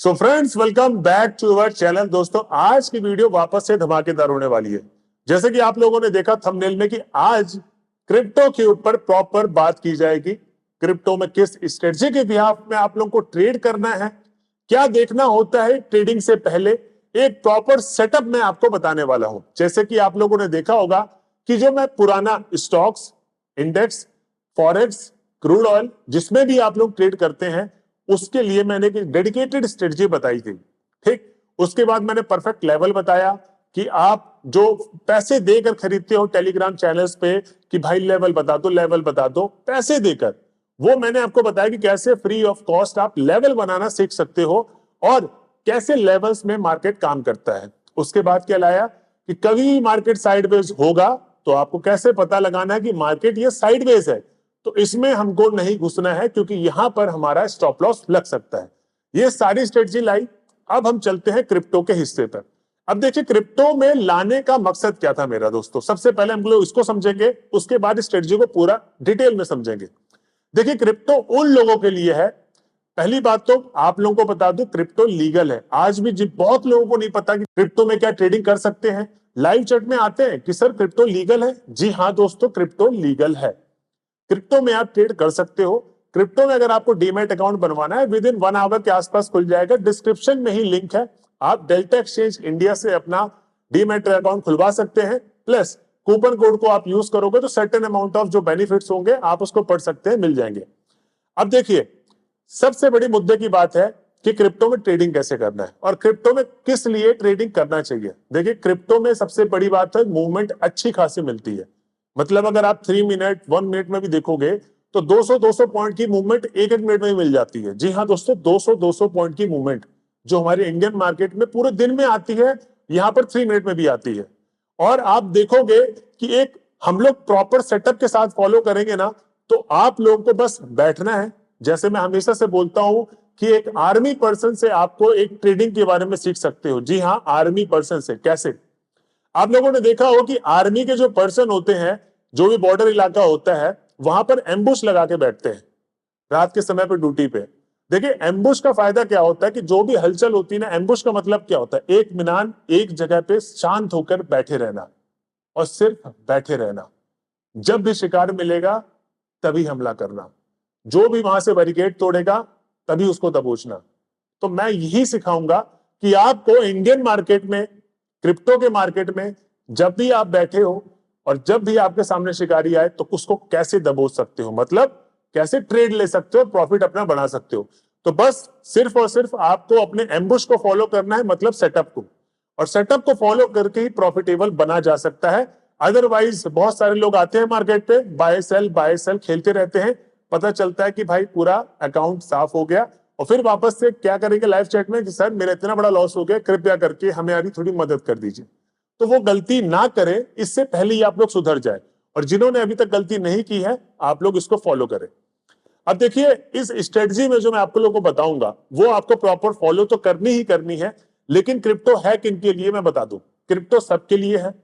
So friends, welcome back to our channel. दोस्तों, आज की वीडियो वापस से धमाकेदार होने वाली है। जैसे कि आप लोगों ने देखा थंबनेल में कि आज क्रिप्टो के ऊपर प्रॉपर बात की जाएगी। क्रिप्टो में किस स्ट्रेटजी के बिहाफ में आप लोगों को ट्रेड करना है, क्या देखना होता है ट्रेडिंग से पहले, एक प्रॉपर सेटअप में आपको बताने वाला हूं। जैसे कि आप लोगों ने देखा होगा कि जो मैं पुराना stocks, index, forex, crude oil जिसमें भी आप लोग ट्रेड करते हैं, उसके लिए मैंने एक डेडिकेटेड स्ट्रेटजी बताई थी। ठीक, उसके बाद मैंने परफेक्ट लेवल बताया कि आप जो पैसे देकर खरीदते हो टेलीग्राम चैनल्स पे कि भाई लेवल बता दो, लेवल बता दो, पैसे देकर, वो मैंने आपको बताया कि कैसे फ्री ऑफ कॉस्ट आप लेवल बनाना सीख सकते हो और कैसे लेवल्स में मार्केट काम करता है। उसके बाद क्या लाया कि कभी मार्केट साइडवेज होगा तो आपको कैसे पता लगाना है कि मार्केट ये साइडवेज है, तो इसमें हमको नहीं घुसना है क्योंकि यहां पर हमारा स्टॉप लॉस लग सकता है। ये सारी स्ट्रेटजी लाई। अब हम चलते हैं क्रिप्टो के हिस्से पर। अब देखिए, क्रिप्टो में लाने का मकसद क्या था मेरा दोस्तों। सबसे पहले हम लोग इसको समझेंगे, उसके बाद स्ट्रेटजी को पूरा डिटेल में समझेंगे। देखिए, क्रिप्टो उन लोगों के लिए है। पहली बात तो आप लोगों को बता दूं, क्रिप्टो लीगल है। आज भी बहुत लोगों को नहीं पता कि क्रिप्टो में क्या ट्रेडिंग कर सकते हैं। लाइव चैट में आते हैं कि सर क्रिप्टो लीगल है। जी हाँ दोस्तों, क्रिप्टो लीगल है। क्रिप्टो में आप ट्रेड कर सकते हो। क्रिप्टो में अगर आपको डीमैट अकाउंट बनवाना है, विद इन 1 आवर के आसपास खुल जाएगा। डिस्क्रिप्शन में ही लिंक है। आप डेल्टा एक्सचेंज इंडिया से अपना डीमैट अकाउंट खुलवा सकते हैं। प्लस कूपन कोड को आप यूज करोगे तो सर्टेन अमाउंट ऑफ जो बेनिफिट्स होंगे आप उसको पढ़ सकते हैं, मिल जाएंगे। अब देखिए, सबसे बड़ी मुद्दे की बात है कि क्रिप्टो में ट्रेडिंग कैसे करना है और क्रिप्टो में किस लिए ट्रेडिंग करना चाहिए। देखिए, क्रिप्टो में सबसे बड़ी बात है मूवमेंट अच्छी खासी मिलती है। मतलब अगर आप 3 मिनट 1 मिनट में भी देखोगे तो 200 पॉइंट की मूवमेंट एक एक मिनट में ही मिल जाती है। जी हाँ दोस्तों, 200 पॉइंट की मूवमेंट जो हमारे इंडियन मार्केट में पूरे दिन में आती है, यहां पर 3 मिनट में भी आती है। और आप देखोगे कि एक हम लोग प्रॉपर सेटअप के साथ फॉलो करेंगे ना, तो आप लोगों को बस बैठना है। जैसे मैं हमेशा से बोलता हूं कि एक आर्मी पर्सन से आपको एक ट्रेडिंग के बारे में सीख सकते हो। जी हाँ, आर्मी पर्सन से। कैसे? आप लोगों ने देखा हो कि आर्मी के जो पर्सन होते हैं, जो भी बॉर्डर इलाका होता है, वहां पर एम्बुश लगा के बैठते हैं रात के समय पर ड्यूटी पे। देखिए, एम्बुश का फायदा क्या होता है कि जो भी हलचल होती है ना, एम्बुश का मतलब क्या होता है, एक मिनान एक जगह पे शांत होकर बैठे रहना और सिर्फ बैठे रहना। जब भी शिकार मिलेगा तभी हमला करना। जो भी वहां से बैरिकेड तोड़ेगा तभी उसको दबोचना। तो मैं यही सिखाऊंगा कि आपको इंडियन मार्केट में, क्रिप्टो के मार्केट में, जब भी आप बैठे हो और जब भी आपके सामने शिकारी आए तो उसको कैसे दबोच सकते हो, मतलब कैसे ट्रेड ले सकते हो, प्रॉफिट अपना बना सकते हो। तो बस सिर्फ और सिर्फ आपको अपने एम्बुश को फॉलो करना है, मतलब सेटअप को। और सेटअप को फॉलो करके ही प्रॉफिटेबल बना जा सकता है। अदरवाइज बहुत सारे लोग आते हैं मार्केट पे, बाय सेल खेलते रहते हैं। पता चलता है कि भाई पूरा अकाउंट साफ हो गया और फिर वापस से क्या करेंगे लाइव चैट में कि सर मेरा इतना बड़ा लॉस हो गया, कृपया करके हमें अभी थोड़ी मदद कर दीजिए। तो वो गलती ना करें, इससे पहले ही आप लोग सुधर जाए। और जिन्होंने अभी तक गलती नहीं की है, आप लोग इसको फॉलो करें। अब देखिए, इस स्ट्रेटजी में जो मैं आपको लोगों को बताऊंगा वो आपको प्रॉपर फॉलो तो करनी ही करनी है। लेकिन क्रिप्टो है किन के लिए मैं बता दूं। क्रिप्टो सबके लिए है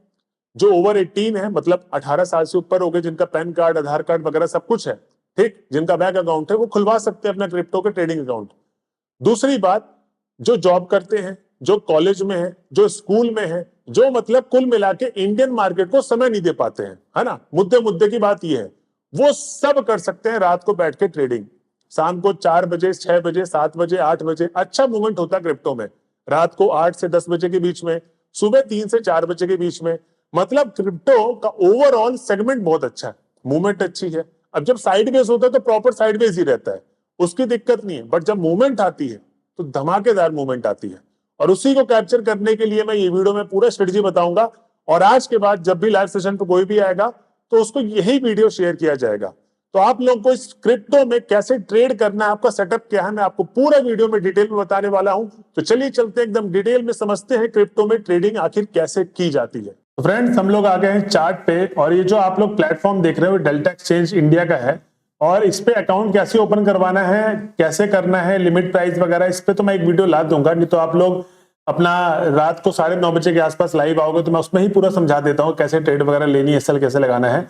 जो ओवर 18 है, मतलब 18 साल से ऊपर हो गए, जिनका पैन कार्ड, आधार कार्ड वगैरह सब कुछ है। ठीक, जिनका बैंक अकाउंट है वो खुलवा सकते हैं अपना क्रिप्टो के ट्रेडिंग अकाउंट। दूसरी बात, जो जॉब करते हैं, जो कॉलेज में है, जो स्कूल में है, जो मतलब कुल मिला के इंडियन मार्केट को समय नहीं दे पाते हैं, है ना, मुद्दे मुद्दे की बात यह है, वो सब कर सकते हैं रात को बैठ के ट्रेडिंग। शाम को 4 बजे, 6 बजे, 7 बजे, 8 बजे अच्छा मूवमेंट होता है क्रिप्टो में। रात को 8 से 10 बजे के बीच में, सुबह 3 से 4 बजे के बीच में। मतलब क्रिप्टो का ओवरऑल सेगमेंट बहुत अच्छा है, मूवमेंट अच्छी है। अब जब साइडवेज होता है तो प्रॉपर साइडवेज ही रहता है, उसकी दिक्कत नहीं है। बट जब मूवमेंट आती है तो धमाकेदार मूवमेंट आती है, और उसी को कैप्चर करने के लिए मैं ये वीडियो में पूरा स्ट्रेटजी बताऊंगा। और आज के बाद जब भी लाइव सेशन पे कोई भी आएगा तो उसको यही वीडियो शेयर किया जाएगा। तो आप लोगों को इस क्रिप्टो में कैसे ट्रेड करना है, आपका सेटअप क्या है, मैं आपको पूरा वीडियो में डिटेल में बताने वाला हूं। तो चलिए चलते हैं एकदम डिटेल में, समझते हैं क्रिप्टो में ट्रेडिंग आखिर कैसे की जाती है। तो फ्रेंड्स, हम लोग आ गए हैं चार्ट पे, और ये जो आप लोग प्लेटफॉर्म देख रहे हो डेल्टा एक्सचेंज इंडिया का है। और इस पे अकाउंट कैसे ओपन करवाना है, कैसे करना है, लिमिट प्राइस वगैरह, इस पे तो मैं एक वीडियो ला दूंगा। नहीं तो आप लोग अपना रात को 9:30 बजे के आसपास लाइव आओगे तो मैं उसमें ही पूरा समझा देता हूँ कैसे ट्रेड वगैरह लेनी है, एसएल कैसे लगाना है।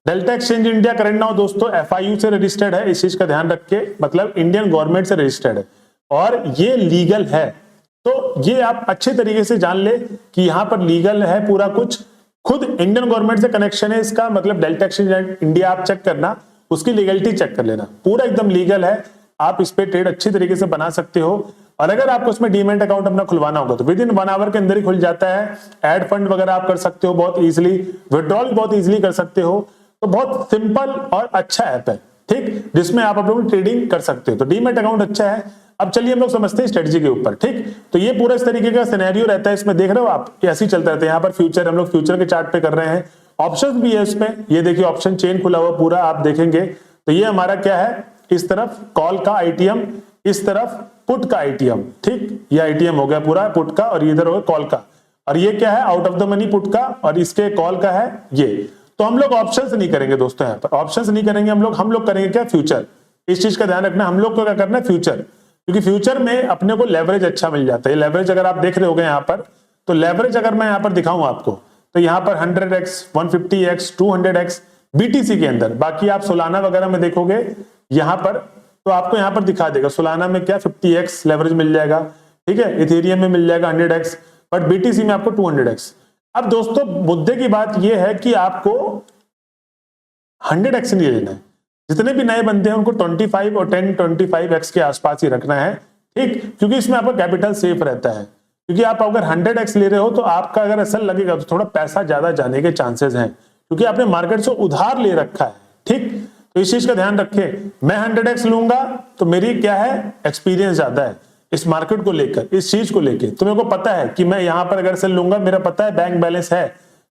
Delta exchange India current now दोस्तों FIU से रजिस्टर्ड है, इस चीज का ध्यान रख के, मतलब इंडियन गवर्नमेंट से रजिस्टर्ड है। और ये लीगल है। तो ये आप अच्छे तरीके से जान ले कि यहां पर लीगल है पूरा कुछ, खुद इंडियन गवर्नमेंट से कनेक्शन है इसका, मतलब डेल्टा एक्सचेंज इंडिया आप चेक करना, उसकी लीगलिटी चेक कर लेना, पूरा एकदम लीगल है। आप इस पे ट्रेड अच्छी तरीके से बना सकते हो। और अगर आपको इसमें डीमैट अकाउंट अपना खुलवाना होगा तो विद इन 1 आवर के अंदर ही खुल जाता है। ऐड फंड वगैरह आप कर सकते हो बहुत इजीली, विड्रॉल बहुत इजीली कर सकते हो। तो बहुत सिंपल और अच्छा ऐप है, ठीक, जिसमें आप अपनी ट्रेडिंग कर सकते हो। तो डीमैट अकाउंट अच्छा है। अब चलिए हम लोग समझते हैं स्ट्रेटजी के ऊपर, ठीक। तो ये पूरा इस तरीके का सिनेरियो रहता है, इसमें देख रहे हो आप, ऐसे ही चलता रहता है। यहाँ पर फ्यूचर, हम लोग फ्यूचर के चार्ट पे कर रहे हैं, ऑप्शन भी है इसमें, ये देखिए ऑप्शन चेन खुला हुआ पूरा, आप देखेंगे तो ये हमारा क्या है, इस तरफ कॉल का आईटीएम, इस तरफ पुट का आईटीएम, ठीक, ये आईटीएम हो गया पूरा पुट का, और इधर हो गया कॉल का, और ये क्या है out of the money put का, और इसके कॉल का है ये। तो हम लोग ऑप्शंस नहीं करेंगे दोस्तों, यहाँ पर ऑप्शंस नहीं करेंगे हम लोग करेंगे क्या, फ्यूचर। इस चीज का ध्यान रखना, हम लोग को क्या करना है, फ्यूचर, क्योंकि फ्यूचर में अपने को लेवरेज अच्छा मिल जाता है। लेवरेज अगर आप देख रहे होगे यहाँ पर, तो लेवरेज अगर मैं यहाँ पर दिखाऊं आपको, तो यहाँ पर 100x, 150x, 200x बीटीसी के अंदर, बाकी आप सोलाना वगैरह में देखोगे यहाँ पर, तो आपको यहाँ पर दिखा देगा सोलाना में क्या 50x लेवरेज मिल जाएगा, ठीक है, इथेरियम में मिल जाएगा 100x, बट बीटीसी में आपको 200x। अब दोस्तों मुद्दे की बात यह है कि आपको 100x नहीं लेना है, जितने भी नए बंदे हैं उनको 25 और 10-25x के आसपास ही रखना है, ठीक, क्योंकि इसमें आपका कैपिटल सेफ रहता है। क्योंकि आप अगर 100x ले रहे हो तो आपका अगर असल लगेगा तो थोड़ा पैसा ज्यादा जाने के चांसेस हैं, क्योंकि आपने मार्केट से उधार ले रखा है, ठीक। तो इस चीज का ध्यान रखें, मैं 100x लूंगा तो मेरी क्या है, एक्सपीरियंस ज्यादा है इस मार्केट को लेकर, इस चीज को लेकर, तो मेरे को पता है कि मैं यहां पर अगर से लूंगा, मेरा पता है बैंक बैलेंस है,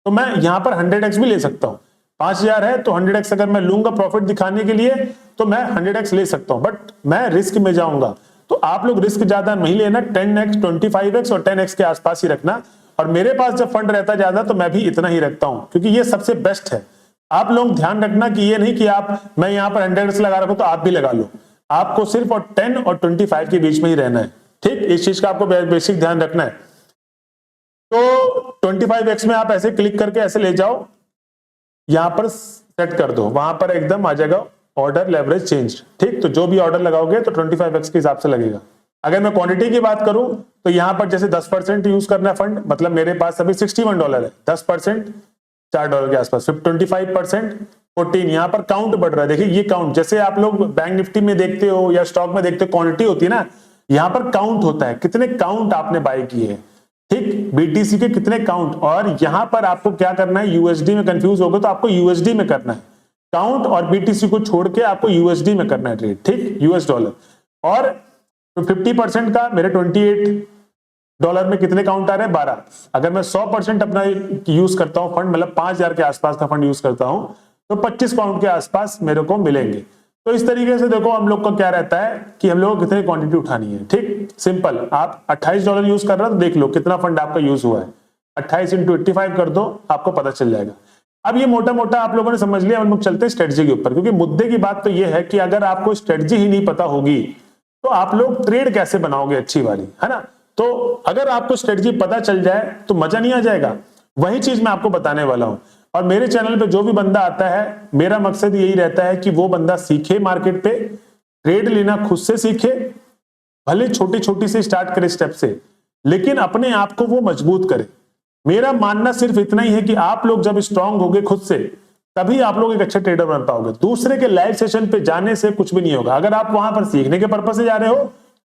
तो मैं यहां पर 100x भी ले सकता हूं। 5000 है तो 100x अगर मैं लूंगा प्रॉफिट दिखाने के लिए तो मैं 100x ले सकता हूं, बट मैं रिस्क में जाऊंगा। तो आप लोग रिस्क ज्यादा नहीं लेना, 10x, 25x और 10x के आसपास ही रखना। और मेरे पास जब फंड रहता है ज्यादा तो मैं भी इतना ही रखता हूं, क्योंकि ये सबसे बेस्ट है। आप लोग ध्यान रखना कि ये नहीं कि आप, मैं यहां पर 100x लगा रखा हूं तो आप भी लगा लो, आपको सिर्फ और 10 और 25 के बीच में ही रहना है, ठीक। इस चीज का आपको बेसिक ध्यान रखना है। तो 25x में आप ऐसे क्लिक करके ऐसे ले जाओ, यहां पर सेट कर दो, वहां पर एकदम आ जाएगा ऑर्डर लेवरेज चेंज, ठीक। तो जो भी ऑर्डर लगाओगे तो 25x के हिसाब से लगेगा। अगर मैं क्वांटिटी की बात करूं तो यहां पर जैसे 10% यूज करना है फंड, मतलब मेरे पास अभी $61 है, 10% $4 के आसपास, 25% 14, यहां पर काउंट बढ़ रहा है। देखिए ये काउंट, जैसे आप लोग बैंक निफ्टी में देखते हो या स्टॉक में देखते हो क्वांटिटी होती है ना, यहां पर काउंट होता है, कितने काउंट आपने बाय किए हैं, ठीक, बीटीसी के कितने काउंट। और यहां पर आपको क्या करना है, यूएसडी में कंफ्यूज हो गए तो आपको यूएसडी में करना है काउंट, और बीटीसी को छोड़ के आपको यूएसडी में करना है ट्रेड, ठीक, यूएस डॉलर। और 50% का मेरे $28 में कितने काउंट आ रहे हैं, 12। अगर मैं 100% अपना यूज करता हूं फंड, मतलब 5000 के आसपास का फंड यूज करता हूं, तो 25 काउंट के आसपास मेरे को मिलेंगे। तो इस तरीके से देखो हम लोग का क्या रहता है कि हम लोग को कितनी क्वांटिटी उठानी है, ठीक, सिंपल। आप $28 यूज कर रहे हो तो देख लो कितना फंड आपका यूज हुआ है, 28 × 85 कर दो, आपको पता चल जाएगा। अब ये मोटा मोटा आप लोगों ने समझ लिया, हम लोग चलते हैं स्ट्रेटजी के ऊपर, क्योंकि मुद्दे की बात तो ये है कि अगर आपको स्ट्रेटजी ही नहीं पता होगी तो आप लोग ट्रेड कैसे बनाओगे अच्छी वाली, है ना। तो अगर आपको स्ट्रेटजी पता चल जाए तो मजा नहीं आ जाएगा, वही चीज मैं आपको बताने वाला हूं। और मेरे चैनल पे जो भी बंदा आता है, मेरा मकसद यही रहता है कि वो बंदा सीखे मार्केट पे, ट्रेड लेना खुद से सीखे, भले छोटी छोटी से स्टार्ट करे स्टेप से, लेकिन अपने आप को वो मजबूत करे। मेरा मानना सिर्फ इतना ही है कि आप लोग जब स्ट्रांग होगे खुद से, तभी आप लोग एक अच्छे ट्रेडर बन पाओगे। दूसरे के लाइव सेशन पे जाने से कुछ भी नहीं होगा। अगर आप वहां पर सीखने के पर्पज से जा रहे हो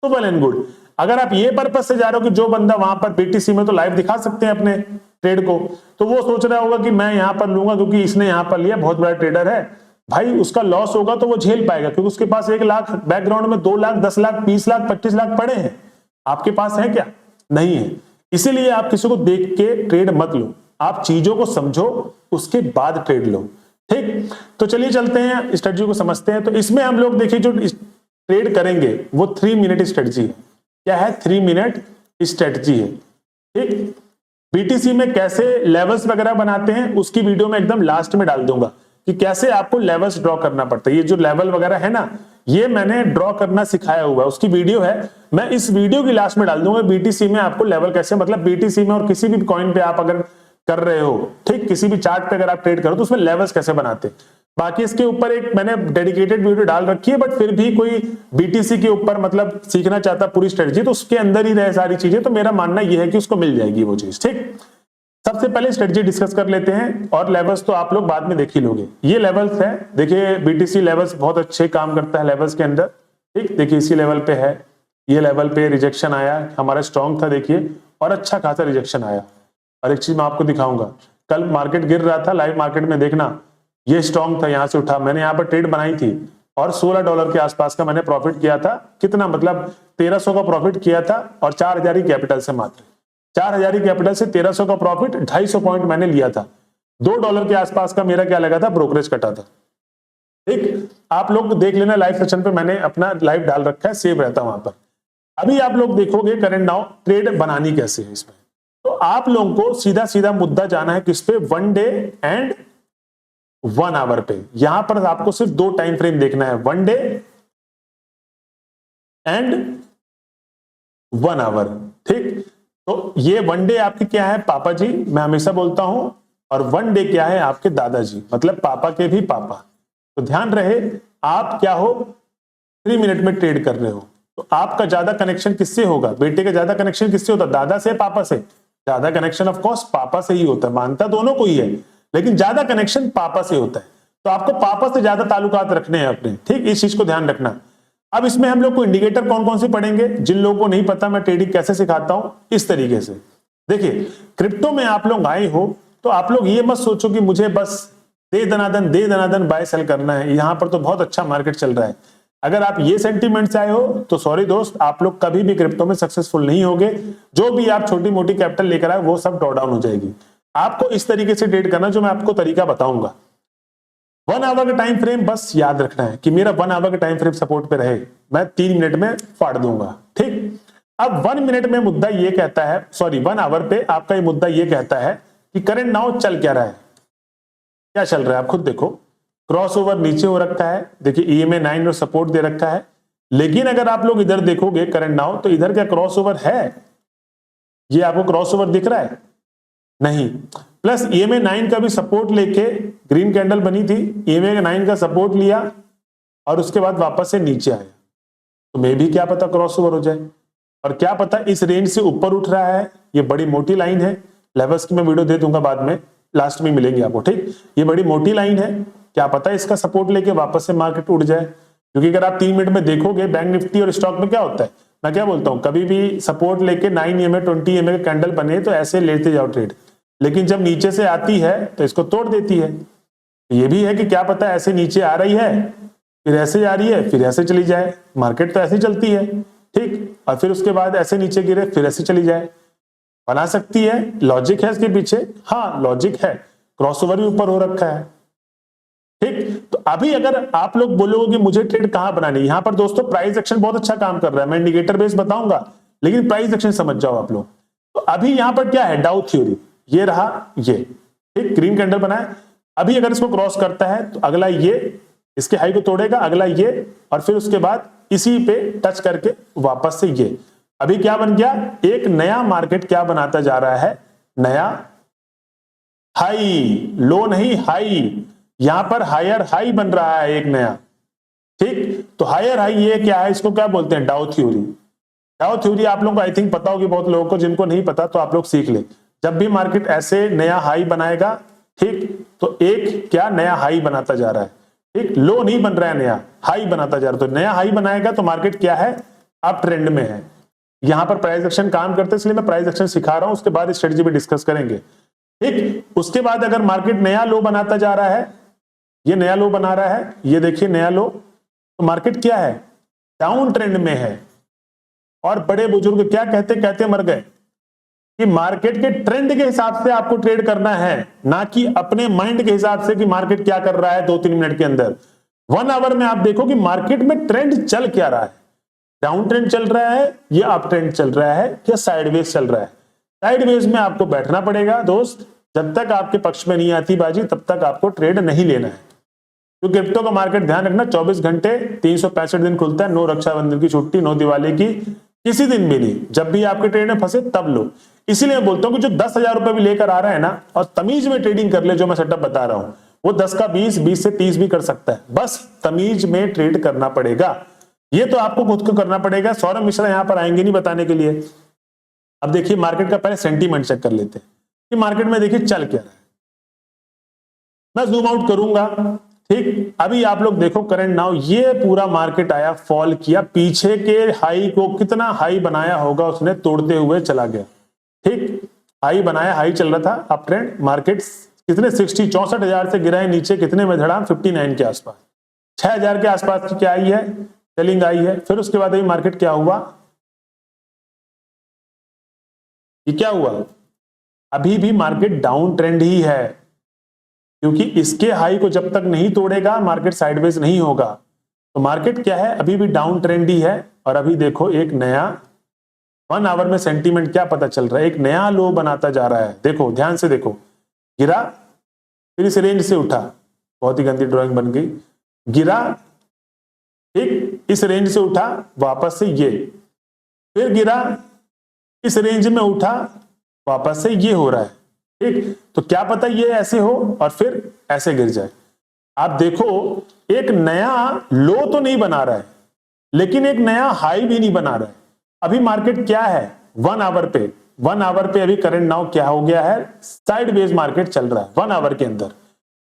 तो वेल एंड गुड। अगर आप ये पर्पज से जा रहे हो कि जो बंदा वहां पर बीटीसी में तो लाइव दिखा सकते हैं अपने ट्रेड को, तो वो सोच रहा होगा कि मैं यहां पर लूंगा क्योंकि इसने यहां पर लिया, बहुत बड़ा ट्रेडर है भाई, उसका लॉस होगा तो वो झेल पाएगा, क्योंकि उसके पास 1 लाख बैकग्राउंड में 2 लाख, 10 लाख, 20 लाख, 25 लाख पड़े हैं। आपके पास है क्या? नहीं है। इसीलिए आप किसी को देख के ट्रेड मत लो, आप चीजों को समझो उसके बाद ट्रेड लो, ठीक। तो चलिए चलते हैं स्ट्रेटजी को समझते हैं। तो इसमें हम लोग देखिए जो ट्रेड करेंगे वो 3 मिनट स्ट्रेटजी है। क्या है? 3 मिनट स्ट्रेटजी है, ठीक। बीटीसी में कैसे लेवल्स वगैरह बनाते हैं उसकी वीडियो में एकदम लास्ट में डाल दूंगा कि कैसे आपको लेवल्स ड्रॉ करना पड़ता है। ये जो लेवल वगैरह है ना, ये मैंने ड्रॉ करना सिखाया हुआ है, उसकी वीडियो है, मैं इस वीडियो की लास्ट में डाल दूंगा। बीटीसी में आपको लेवल कैसे, मतलब बीटीसी में और किसी भी कॉइन पे आप अगर कर रहे हो, ठीक, किसी भी चार्ट पे अगर आप ट्रेड करो तो उसमें लेवल्स कैसे बनाते हैं। बाकी इसके ऊपर एक मैंने डेडिकेटेड वीडियो डाल रखी है, बट फिर भी कोई बीटीसी के ऊपर मतलब सीखना चाहता पूरी स्ट्रेटजी तो उसके अंदर ही रहे सारी चीजें, तो मेरा मानना यह है कि उसको मिल जाएगी वो चीज। ठीक, सबसे पहले स्ट्रेटजी डिस्कस कर लेते हैं, और लेवल्स तो आप लोग बाद में देख ही लोगे। ये लेवल्स है, देखिए बीटीसी लेवल्स बहुत अच्छे काम करता है लेवल्स के अंदर। ठीक, देखिए इसी लेवल पे है, ये लेवल पे रिजेक्शन आया, हमारा स्ट्रॉन्ग था देखिए, और अच्छा खासा रिजेक्शन आया। और एक चीज मैं आपको दिखाऊंगा, कल मार्केट गिर रहा था, लाइव मार्केट में देखना, ये स्ट्रॉन्ग था, यहां से उठा, मैंने यहाँ पर ट्रेड बनाई थी और $16 के आसपास का मैंने प्रॉफिट किया था। कितना, मतलब 1300 का प्रॉफिट किया था, और 4000 ही कैपिटल से, मात्र 4000 ही कैपिटल से 1300 का प्रॉफिट, 250 पॉइंट मैंने लिया था। $2 के आसपास का मेरा क्या लगा था, ब्रोकरेज कटा था। ठीक, आप लोग देख लेना, लाइव सेशन पे मैंने अपना लाइव डाल रखा है, सेव रहता वहां पर। अभी आप लोग देखोगे करंट नाउ ट्रेड बनानी कैसे है इसमें, तो आप लोगों को सीधा सीधा मुद्दा जाना है किस पे, 1 डे एंड 1 आवर पे। यहां पर आपको सिर्फ 2 टाइम फ्रेम देखना है, 1 डे एंड 1 आवर। ठीक, तो ये 1 डे आपके क्या है, पापा जी, मैं हमेशा बोलता हूं, और 1 डे क्या है, आपके दादाजी, मतलब पापा के भी पापा। तो ध्यान रहे, आप क्या हो, 3 मिनट में ट्रेड कर रहे हो, तो आपका ज्यादा कनेक्शन किससे होगा, बेटे का ज्यादा कनेक्शन किससे होता है, दादा से, पापा से। ज्यादा कनेक्शन ऑफ कोर्स पापा से ही होता है, मानता दोनों को ही है, लेकिन ज्यादा कनेक्शन पापा से होता है। तो आपको पापा से ज्यादा ताल्लुकात रखने हैं अपने। ठीक, इस चीज को ध्यान रखना। अब इसमें हम लोग को इंडिकेटर कौन कौन से पढ़ेंगे, जिन लोगों को नहीं पता मैं ट्रेडिंग कैसे सिखाता हूं, इस तरीके से देखिए। क्रिप्टो में आप लोग आए हो तो आप लोग ये मत सोचो कि मुझे बस दे दनादन बाय सेल करना है, यहां पर तो बहुत अच्छा मार्केट चल रहा है। अगर आप ये सेंटीमेंट से आए हो तो सॉरी दोस्त, आप लोग कभी भी क्रिप्टो में सक्सेसफुल नहीं होगे। जो भी आप छोटी मोटी कैपिटल लेकर आए वो सब ड्रॉ डाउन हो जाएगी। आपको इस तरीके से ट्रेड करना, जो मैं आपको तरीका बताऊंगा। 1 आवर का टाइम फ्रेम बस याद रखना है कि मेरा 1 आवर का टाइम फ्रेम सपोर्ट पे रहे, मैं 3 मिनट में फाड़ दूंगा। ठीक, अब 1 मिनट में मुद्दा ये कहता है, सॉरी 1 आवर पे आपका ये मुद्दा ये कहता है कि करंट नाउ चल क्या रहा है, क्या चल रहा है, आप खुद देखो। क्रॉसओवर नीचे हो रखा है, देखिए EMA 9 और सपोर्ट दे रखा है, लेकिन अगर आप लोग इधर देखोगे करंट नाउ, तो इधर क्या क्रॉसओवर है, ये आपको क्रॉसओवर दिख रहा है, नहीं। प्लस EMA 9 का भी सपोर्ट लेके ग्रीन कैंडल बनी थी, EMA 9 का सपोर्ट लिया और उसके बाद वापस से नीचे आया, तो मे भी क्या पता क्रॉसओवर हो जाए, और क्या पता इस रेंज से ऊपर उठ रहा है। ये बड़ी मोटी लाइन है, लेवल्स की मैं वीडियो दे दूंगा बाद में, लास्ट में मिलेंगे आपको। ठीक, ये बड़ी मोटी लाइन है, क्या पता इसका सपोर्ट लेके वापस से मार्केट उड़ जाए, क्योंकि अगर आप 3 मिनट में देखोगे बैंक निफ्टी और स्टॉक में क्या होता है, मैं क्या बोलता हूं, कभी भी सपोर्ट लेके 9 EMA 20 EMA का कैंडल बने तो ऐसे लेते जाओ ट्रेड, लेकिन जब नीचे से आती है तो इसको तोड़ देती है। ये भी है कि क्या पता ऐसे नीचे आ रही है, फिर ऐसे जा रही है, फिर ऐसे चली जाए, मार्केट तो ऐसे चलती है। ठीक, और फिर उसके बाद ऐसे नीचे गिरे, फिर ऐसे चली जाए, बना सकती है। लॉजिक है इसके पीछे, हाँ लॉजिक है, क्रॉसओवर भी ऊपर हो रखा है। ठीक, तो अभी अगर आप लोग बोलोगे कि मुझे ट्रेड कहां बनानी, यहां पर दोस्तों प्राइस एक्शन बहुत अच्छा काम कर रहा है, मैं इंडिकेटर बेस बताऊंगा, लेकिन प्राइस एक्शन समझ जाओ आप लोग। तो अभी यहां पर क्या है, डाउ थ्योरी, ये रहा, ये एक ग्रीन कैंडल बनाए, अभी अगर इसको क्रॉस करता है तो अगला ये इसके हाई को तोड़ेगा, अगला ये, और फिर उसके बाद इसी पे टच करके वापस से ये। अभी क्या बन गया, एक नया मार्केट क्या बनाता जा रहा है, नया हाई, लो नहीं हाई, यहां पर हायर हाई बन रहा है एक नया। ठीक, तो हायर हाई ये क्या है, इसको क्या बोलते हैं, डाउ थ्योरी। डाउ थ्योरी आप लोगों को आई थिंक पता होगी, बहुत लोगों को, जिनको नहीं पता तो आप लोग सीख ले। जब भी मार्केट ऐसे नया हाई बनाएगा, ठीक, तो एक क्या नया हाई बनाता जा रहा है। ठीक, लो नहीं बन रहा है, नया हाई बनाता जा रहा है, तो नया हाई बनाएगा तो मार्केट क्या है, अप ट्रेंड में है। यहां पर प्राइस एक्शन काम करते हैं, इसलिए मैं प्राइस एक्शन सिखा रहा हूं, उसके बाद स्ट्रेटजी भी डिस्कस करेंगे। ठीक, उसके बाद अगर मार्केट नया लो बनाता जा रहा है, ये नया लो बना रहा है, ये देखिए नया लो, तो मार्केट क्या है, डाउन ट्रेंड में है। और बड़े बुजुर्ग क्या कहते मर गए कि मार्केट के ट्रेंड के हिसाब से आपको ट्रेड करना है, ना कि अपने माइंड के हिसाब से कि मार्केट क्या कर रहा है 2-3 मिनट के अंदर। 1 आवर में आप देखो कि मार्केट में ट्रेंड चल क्या रहा है, डाउन ट्रेंड चल रहा है या अप ट्रेंड चल रहा है या साइडवेज चल रहा है। साइडवेज में आपको बैठना पड़ेगा दोस्त, जब तक आपके पक्ष में नहीं आती बाजी तब तक आपको ट्रेड नहीं लेना है। तो क्रिप्टो का मार्केट ध्यान रखना 24 घंटे 365 दिन खुलता है, नो रक्षाबंधन की छुट्टी, नो दिवाली की, किसी दिन भी नहीं, जब भी आपके ट्रेड में फंसे तब लो। इसीलिए मैं बोलता हूं कि जो 10,000 रुपए भी लेकर आ रहा है ना, और तमीज में ट्रेडिंग कर ले, जो मैं सेटअप बता रहा हूं वो 10 का 20, 20 से 30 भी कर सकता है। बस तमीज में ट्रेड करना पड़ेगा, ये तो आपको खुद को करना पड़ेगा। सौरभ मिश्रा यहां पर आएंगे नहीं बताने के लिए। अब देखिए मार्केट का पहले सेंटीमेंट चेक कर लेते हैं कि मार्केट में देखिए चल क्या रहा है। मैं जूम आउट करूंगा, ठीक। अभी आप लोग देखो करंट नाउ, ये पूरा मार्केट आया, फॉल किया, पीछे के हाई को कितना हाई बनाया होगा उसने, तोड़ते हुए चला गया, ठीक। हाई बनाया, हाई चल रहा था अप ट्रेंड, मार्केट कितने 64,000 से गिरा है नीचे, कितने में धड़ा 59 के आसपास, 6,000 के आसपास की क्या आई है, सेलिंग आई है। फिर उसके बाद अभी मार्केट क्या हुआ, ये क्या हुआ, अभी भी मार्केट डाउन ट्रेंड ही है, क्योंकि इसके हाई को जब तक नहीं तोड़ेगा मार्केट साइडवेज नहीं होगा। तो मार्केट क्या है, अभी भी डाउन ट्रेंड ही है। और अभी देखो एक नया 1 आवर में सेंटीमेंट क्या पता चल रहा है, एक नया लो बनाता जा रहा है। देखो ध्यान से देखो, गिरा, फिर इस रेंज से उठा, बहुत ही गंदी ड्राइंग बन गई, गिरा, ठीक, इस रेंज से उठा वापस से ये, फिर गिरा, इस रेंज में उठा, वापस से ये हो रहा है, ठीक। तो क्या पता ये ऐसे हो और फिर ऐसे गिर जाए। आप देखो एक नया लो तो नहीं बना रहा है, लेकिन एक नया हाई भी नहीं बना रहा है। अभी मार्केट क्या है 1 आवर पे, 1 आवर पे अभी करंट नाउ क्या हो गया है, साइडवेज मार्केट चल रहा है 1 आवर के अंदर,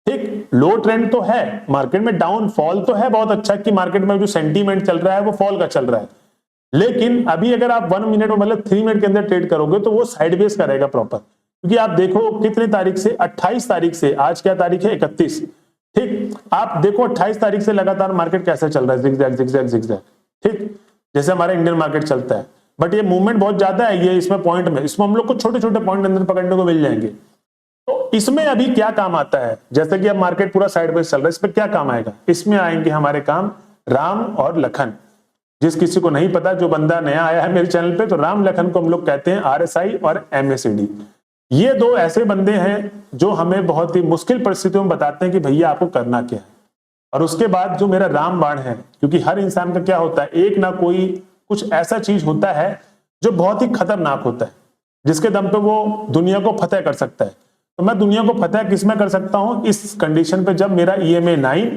ठीक। लो ट्रेंड तो है मार्केट में, डाउन फॉल तो है बहुत अच्छा कि मार्केट में जो सेंटीमेंट चल रहा है वो फॉल का चल रहा है। लेकिन अभी अगर आप 1 मिनट में मतलब 3 मिनट के अंदर ट्रेड करोगे तो वो साइडवेज करेगा प्रॉपर, क्योंकि आप देखो कितने तारीख से, 28 तारीख से, आज क्या तारीख है 31, ठीक। आप देखो 28 तारीख से लगातार मार्केट कैसे चल रहा है, जिगजैग जिगजैग जिगजैग, ठीक, जैसे हमारा इंडियन मार्केट चलता है। बट ये मूवमेंट बहुत ज्यादा है, ये इसमें पॉइंट में, इसमें हम लोग को छोटे छोटे पॉइंट अंदर पकड़ने को मिल जाएंगे। तो इसमें अभी क्या काम आता है, जैसे कि अब मार्केट पूरा साइडवेज चल रहा है, इस पर क्या काम आएगा, इसमें आएंगे हमारे काम राम और लखन। जिस किसी को नहीं पता, जो बंदा नया आया है मेरे चैनल पे, तो राम लखन को हम लोग कहते हैं RSI और MACD। ये दो ऐसे बंदे हैं जो हमें बहुत ही मुश्किल परिस्थितियों में बताते हैं कि भैया आपको करना क्या है। और उसके बाद जो मेरा रामबाण है, क्योंकि हर इंसान का क्या होता है, एक ना कोई कुछ ऐसा चीज होता है जो बहुत ही खतरनाक होता है, जिसके दम पे वो दुनिया को फतेह कर सकता है। तो मैं दुनिया को फतेह किस में कर सकता हूं, इस कंडीशन पे जब मेरा EMA 9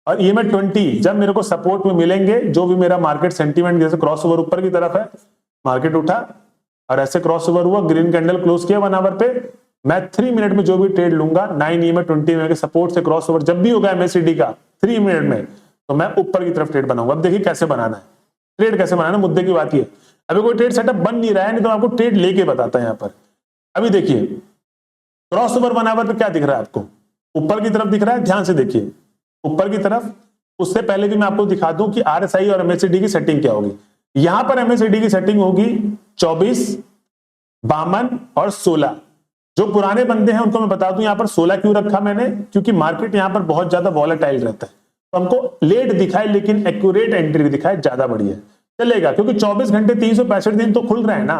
और EMA 20 जब मेरे को सपोर्ट में मिलेंगे, जो भी मेरा मार्केट सेंटीमेंट जैसे क्रॉस ओवर ऊपर की तरफ है, मार्केट उठा और ऐसे क्रॉस ओवर हुआ, ग्रीन कैंडल क्लोज किया 1 आवर पे, मैं 3 मिनट में जो भी ट्रेड लूंगा 9 EMA 20 में के सपोर्ट से क्रॉस ओवर जब भी होगा MACD का 3 मिनट में, तो मैं ऊपर की तरफ ट्रेड बनाऊंगा। अब देखिए कैसे बनाना है, ट्रेड कैसे बनाना, मुद्दे की बात ये। अभी कोई ट्रेड सेटअप बन नहीं रहा है, नहीं तो आपको ट्रेड लेके बताता है यहाँ पर। अभी देखिए क्रॉस ओवर 1 आवर पे क्या दिख रहा है आपको, ऊपर की तरफ दिख रहा है, ध्यान से देखिए ऊपर की तरफ। उससे पहले भी मैं आपको दिखा दूं कि RSI और MACD की सेटिंग क्या होगी। यहां पर MACD की सेटिंग होगी 24, 52 और 16। जो पुराने बंदे हैं उनको मैं बता दूं, यहां पर 16 क्यों रखा मैंने, क्योंकि मार्केट यहां पर बहुत ज्यादा वॉलेटाइल रहता है, तो हमको लेट दिखाए लेकिन एक्यूरेट एंट्री दिखाए ज्यादा बढ़िया चलेगा, क्योंकि 24 घंटे 365 दिन तो खुल रहे हैं ना,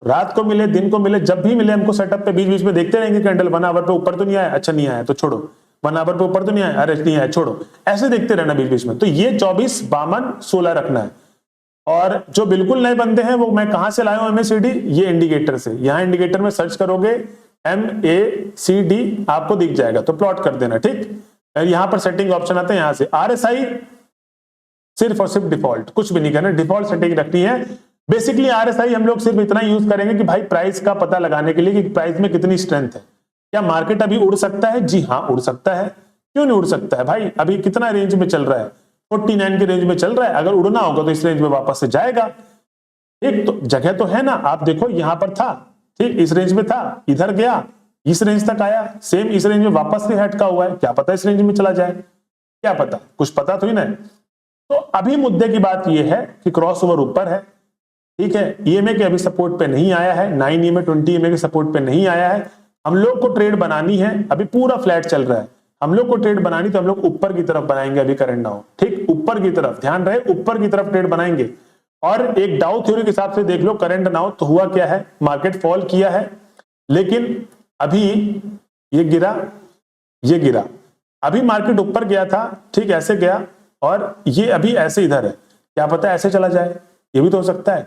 रात को मिले दिन को मिले जब भी मिले हमको सेटअप पे बीच बीच में देखते रहेंगे कैंडल 1 आवर पे ऊपर तो नहीं आया, अच्छा नहीं आया तो छोड़ो, 1 आवर पे ऊपर तो नहीं आया, अरे नहीं आया छोड़ो, ऐसे देखते रहना बीच बीच में। तो ये 24, 52, 16 रखना है। और जो बिल्कुल नए बंदे हैं वो मैं कहां से लाया हूं MACD, ये इंडिकेटर से। यहां इंडिकेटर में सर्च करोगे MACD आपको दिख जाएगा, तो प्लॉट कर देना, ठीक। यहां पर सेटिंग ऑप्शन आता है, यहां से RSI सिर्फ और सिर्फ डिफॉल्ट, कुछ भी नहीं करना, डिफॉल्ट सेटिंग रखनी है। बेसिकली RSI हम लोग सिर्फ इतना यूज करेंगे कि भाई प्राइस का पता लगाने के लिए कि प्राइस में कितनी स्ट्रेंथ है। क्या मार्केट अभी उड़ सकता है, जी हाँ उड़ सकता है, क्यों नहीं उड़ सकता है भाई, अभी कितना रेंज में चल रहा है, 49 के रेंज में चल रहा है, अगर उड़ना होगा तो इस रेंज में वापस से जाएगा, ठीक। तो जगह तो है ना, आप देखो यहां पर था, ठीक, इस रेंज में था, इधर गया, इस रेंज तक आया, सेम इस रेंज में वापस से हटका हुआ है, क्या पता इस रेंज में चला जाए, क्या पता, कुछ पता तो ही ना। तो अभी मुद्दे की बात यह है कि क्रॉस ओवर ऊपर है, ठीक है, EMA के अभी सपोर्ट पे नहीं आया है, 9 EMA 20 EMA के सपोर्ट पे नहीं आया है। हम लोग को ट्रेड बनानी है, अभी पूरा फ्लैट चल रहा है, हम लोग को ट्रेड बनानी तो हम लोग ऊपर की तरफ बनाएंगे अभी करंट नाउ, ठीक, ऊपर की तरफ, ध्यान रहे ऊपर की तरफ ट्रेड बनाएंगे। और एक डाउ थ्योरी के हिसाब से देख लो करंट नाउ, तो हुआ क्या है, मार्केट फॉल किया है, लेकिन अभी ये गिरा, ये गिरा, अभी मार्केट ऊपर गया था, ठीक, ऐसे गया, और ये अभी ऐसे इधर है, क्या पता ऐसे चला जाए, ये भी तो हो सकता है।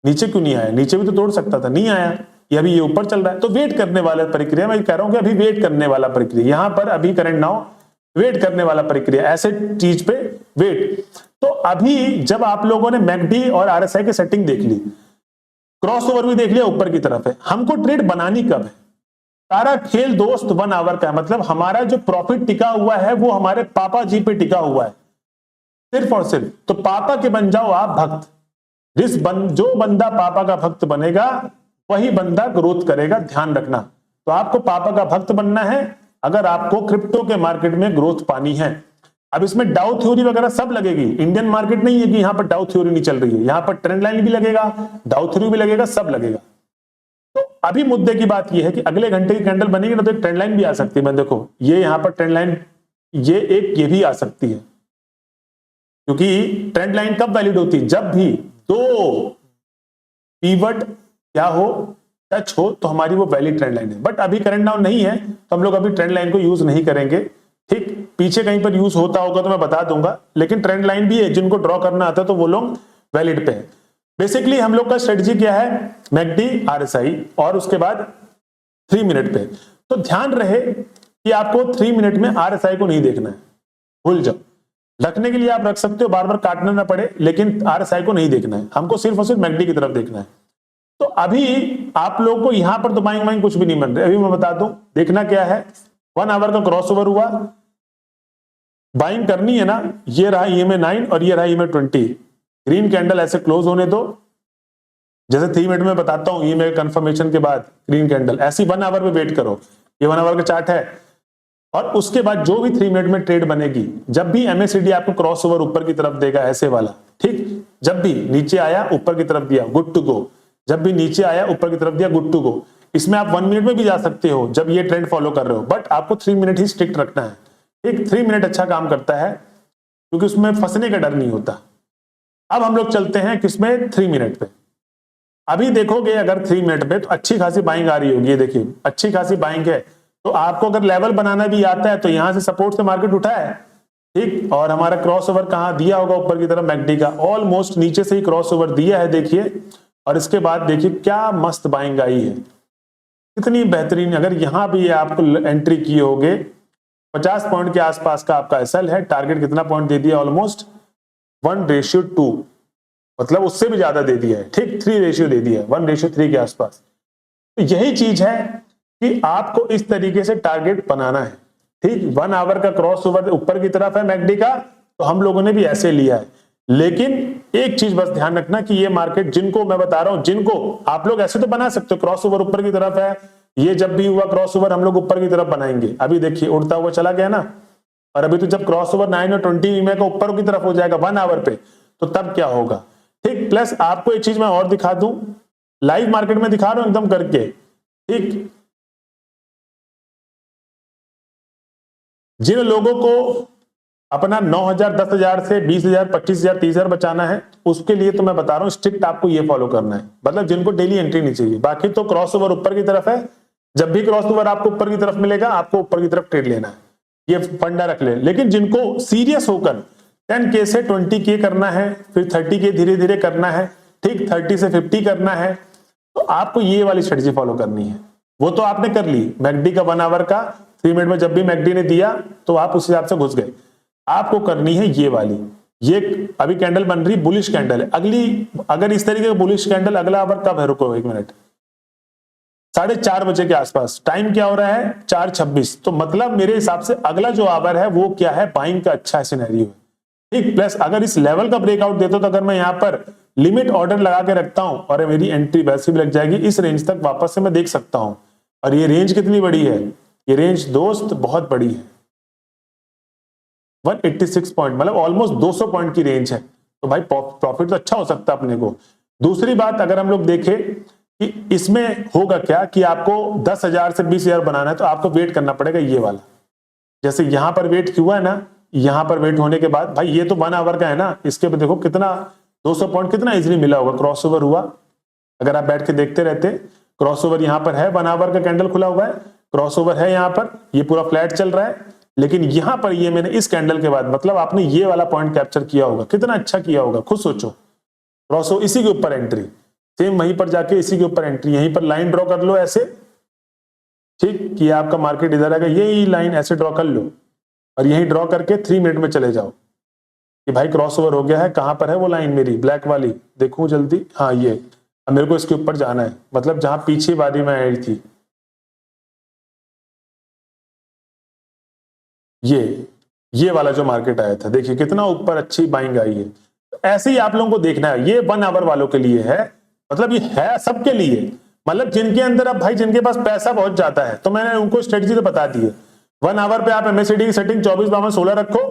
नीचे क्यों नहीं आया, नीचे भी तो तोड़ सकता था, नहीं आया, ये अभी ये ऊपर चल रहा है, तो वेट करने वाला प्रक्रिया, मैं कह रहा हूं कि अभी वेट करने वाला प्रक्रिया, यहां पर अभी करंट नाउ वेट करने वाला प्रक्रिया, ऐसे चीज पे वेट। तो अभी जब आप लोगों ने मैकडी और आरएसआई की सेटिंग देख ली, क्रॉसओवर भी देख लिया, ऊपर की तरफ है, हमको ट्रेड बनानी कब है? सारा खेल दोस्त 1 आवर का है, मतलब हमारा जो प्रॉफिट टिका हुआ है वो हमारे पापा जी पे टिका हुआ है, सिर्फ और सिर्फ। तो पापा के बन जाओ आप भक्त। जो बंदा पापा का भक्त बनेगा वही बंदा ग्रोथ करेगा, ध्यान रखना। तो आपको पापा का भक्त बनना है अगर आपको क्रिप्टो के मार्केट में ग्रोथ पानी है। अब इसमें डाउ थ्योरी वगैरह सब लगेगी, इंडियन मार्केट नहीं है कि यहां पर डाउ थ्योरी नहीं चल रही है, यहां पर ट्रेंड लाइन भी लगेगा, डाउ थ्योरी भी लगेगा, सब लगेगा। तो अभी मुद्दे की बात यह है कि अगले घंटे की कैंडल बनेगी ना तो एक ट्रेंड लाइन भी आ सकती है। मैं देखो ये यहां पर ट्रेंड लाइन, ये भी आ सकती है, क्योंकि ट्रेंड लाइन कब वैलिड होती है? जब भी दो पीवट क्या हो, टच हो, तो हमारी वो वैलिड ट्रेंड लाइन है। बट अभी करंट डाउन नहीं है तो हम लोग अभी ट्रेंड लाइन को यूज नहीं करेंगे, ठीक। पीछे कहीं पर यूज होता होगा तो मैं बता दूंगा, लेकिन ट्रेंड लाइन भी है, जिनको ड्रॉ करना आता है तो वो लोग वैलिड पे है। बेसिकली हम लोग का स्ट्रेटजी क्या है? मैकडी, आरएसआई और उसके बाद 3 मिनट पे। तो ध्यान रहे कि आपको 3 मिनट में आरएसआई को नहीं देखना है, भूल जाओ। रखने के लिए आप रख सकते हो, बार बार काटना ना पड़े, लेकिन आरएसआई को नहीं देखना है, हमको सिर्फ और सिर्फ मैकडी की तरफ देखना है। तो अभी आप लोगों को यहां पर तो बाइंग वाइंग कुछ भी नहीं बन रहे। अभी मैं बता दूं, देखना क्या है, 1 आवर का क्रॉसओवर हुआ, बाइंग करनी है ना, ये रहा ईएमए 9 और ये रहा ईएमए 20, ग्रीन कैंडल ऐसे क्लोज होने दो, जैसे 3 मिनट में बताता हूं, ईएमए कंफर्मेशन के बाद ग्रीन कैंडल ऐसी 1 आवर में वेट करो, ये 1 आवर का चार्ट है। और उसके बाद जो भी 3 मिनट में ट्रेड बनेगी, जब भी एमएसीडी आपको क्रॉसओवर ऊपर की तरफ देगा ऐसे वाला, ठीक, जब भी नीचे आया ऊपर की तरफ दिया, गुड टू गो, जब भी नीचे आया ऊपर की तरफ दिया, गुड टू गो। इसमें आप 1 मिनट में भी जा सकते हो जब ये ट्रेंड फॉलो कर रहे हो, बट आपको 3 मिनट ही स्ट्रिक्ट रखना है, ठीक। 3 मिनट अच्छा काम करता है क्योंकि उसमें फंसने का डर नहीं होता। अब हम लोग चलते हैं किसमें? 3 मिनट पे। अभी देखोगे अगर 3 मिनट पे तो अच्छी खासी बाइंग आ रही होगी, ये देखिए अच्छी खासी बाइंग है। तो आपको अगर लेवल बनाना भी आता है तो यहां से सपोर्ट से मार्केट उठा है, ठीक, और हमारा क्रॉसओवर कहां दिया होगा? ऊपर की तरफ मैकडी का ऑलमोस्ट नीचे से ही क्रॉसओवर दिया है, देखिए। और इसके बाद देखिए क्या मस्त बाइंग आई है, कितनी बेहतरीन। अगर यहां भी आपको एंट्री किए होगे, 50 पॉइंट के आसपास का आपका एसएल है, टारगेट कितना पॉइंट दे दिया? ऑलमोस्ट 1:2, मतलब उससे भी ज्यादा दे दिया है, ठीक, 3 रेशियो दे दिया है, 1:3 के आसपास। तो यही चीज है कि आपको इस तरीके से टारगेट बनाना है, ठीक। 1 आवर का क्रॉसओवर ऊपर की तरफ है मैकडी का, तो हम लोगों ने भी ऐसे लिया है। लेकिन एक चीज बस ध्यान रखना कि ये मार्केट, जिनको मैं बता रहा हूं, जिनको आप लोग ऐसे तो बना सकते हो, क्रॉसओवर ऊपर की तरफ है, ये जब भी हुआ क्रॉसओवर हम लोग ऊपर की तरफ बनाएंगे। अभी देखिए उड़ता हुआ चला गया ना, और अभी तो जब क्रॉसओवर 9 और 20 ईएमए का ऊपर की तरफ हो जाएगा 1 आवर पे, तो तब क्या होगा, ठीक। प्लस आपको एक चीज मैं और दिखा दूं, लाइव मार्केट में दिखा रहा हूं एकदम करके, ठीक। जिन लोगों को अपना 9,000, 10,000 से 20,000, 25,000, 30,000 बचाना है, उसके लिए तो मैं बता रहा हूं स्ट्रिक्ट आपको ये फॉलो करना है, मतलब जिनको डेली एंट्री नहीं चाहिए। बाकी तो क्रॉसओवर ऊपर की तरफ है, जब भी क्रॉसओवर आपको ऊपर की तरफ मिलेगा आपको ऊपर की तरफ ट्रेड लेना है, ये फंडा रख ले। लेकिन जिनको सीरियस होकर 10K से 20K करना है, फिर 30K धीरे धीरे करना है, ठीक, 30 से 50 करना है, तो आपको ये वाली स्ट्रेटजी फॉलो करनी है। वो तो आपने कर ली, मैकडी का 1 आवर का 3 मिनट में जब भी मैकडी ने दिया तो आप उस हिसाब से घुस गए। आपको करनी है ये वाली, ये अभी कैंडल बन रही बुलिश कैंडल है, अगली अगर इस तरीके का बुलिश कैंडल, अगला आवर कब है? रुको 1 मिनट, 4:30 बजे के आसपास। टाइम क्या हो रहा है? 4:26। तो मतलब मेरे हिसाब से अगला जो आवर है वो क्या है? बाइंग का अच्छा सिनेरियो है, ठीक। प्लस अगर इस लेवल का ब्रेकआउट देता तो अगर मैं यहाँ पर लिमिट ऑर्डर लगा के रखता हूं और मेरी एंट्री वैसे भी लग जाएगी, इस रेंज तक वापस से मैं देख सकता हूं। और ये रेंज कितनी बड़ी है? ये रेंज दोस्त बहुत बड़ी है, 186 पॉइंट, मतलब ऑलमोस्ट 200 पॉइंट की रेंज है। तो भाई प्रॉफिट तो अच्छा हो सकता है अपने को। दूसरी बात, अगर हम लोग देखें कि इसमें होगा क्या कि आपको 10,000 से 20,000 बनाना है तो आपको वेट करना पड़ेगा ये वाला, जैसे यहां पर वेट हुआ है ना, यहां पर वेट होने के बाद भाई ये तो 1 आवर का है ना, इसके पे देखो कितना 200 पॉइंट कितना इजीली मिला होगा, क्रॉसओवर हुआ। अगर आप बैठ के देखते रहते, क्रॉसओवर यहां पर है, 1 आवर का कैंडल खुला हुआ है, क्रॉसओवर है यहां पर, ये पूरा फ्लैट चल रहा है, लेकिन यहां पर ये मैंने इस कैंडल के बाद, मतलब आपने ये वाला पॉइंट कैप्चर किया होगा, कितना अच्छा किया होगा, खुद सोचो। क्रॉसओवर इसी के ऊपर एंट्री, सेम वहीं पर जाके इसी के ऊपर एंट्री, यहीं पर लाइन ड्रॉ कर लो ऐसे, ठीक, कि आपका मार्केट इधर आएगा, यही लाइन ऐसे ड्रॉ कर लो और यहीं ड्रॉ करके 3 मिनट में चले जाओ कि भाई क्रॉसओवर हो गया है। कहां पर है वो लाइन मेरी ब्लैक वाली, देखूं जल्दी, हाँ ये, अब मेरे को इसके ऊपर जाना है, मतलब जहां पीछे बारी में आई थी, ये वाला जो मार्केट आया था, देखिए कितना ऊपर अच्छी बाइंग आई है। ऐसे ही आप लोगों को देखना है, ये 1 आवर वालों के लिए है, मतलब ये है सबके लिए, मतलब जिनके अंदर अब भाई जिनके पास पैसा बहुत जाता है, तो मैंने उनको स्ट्रेटजी तो बता दी है। 1 आवर पे आप एमएससीडी की सेटिंग 24/16 रखो,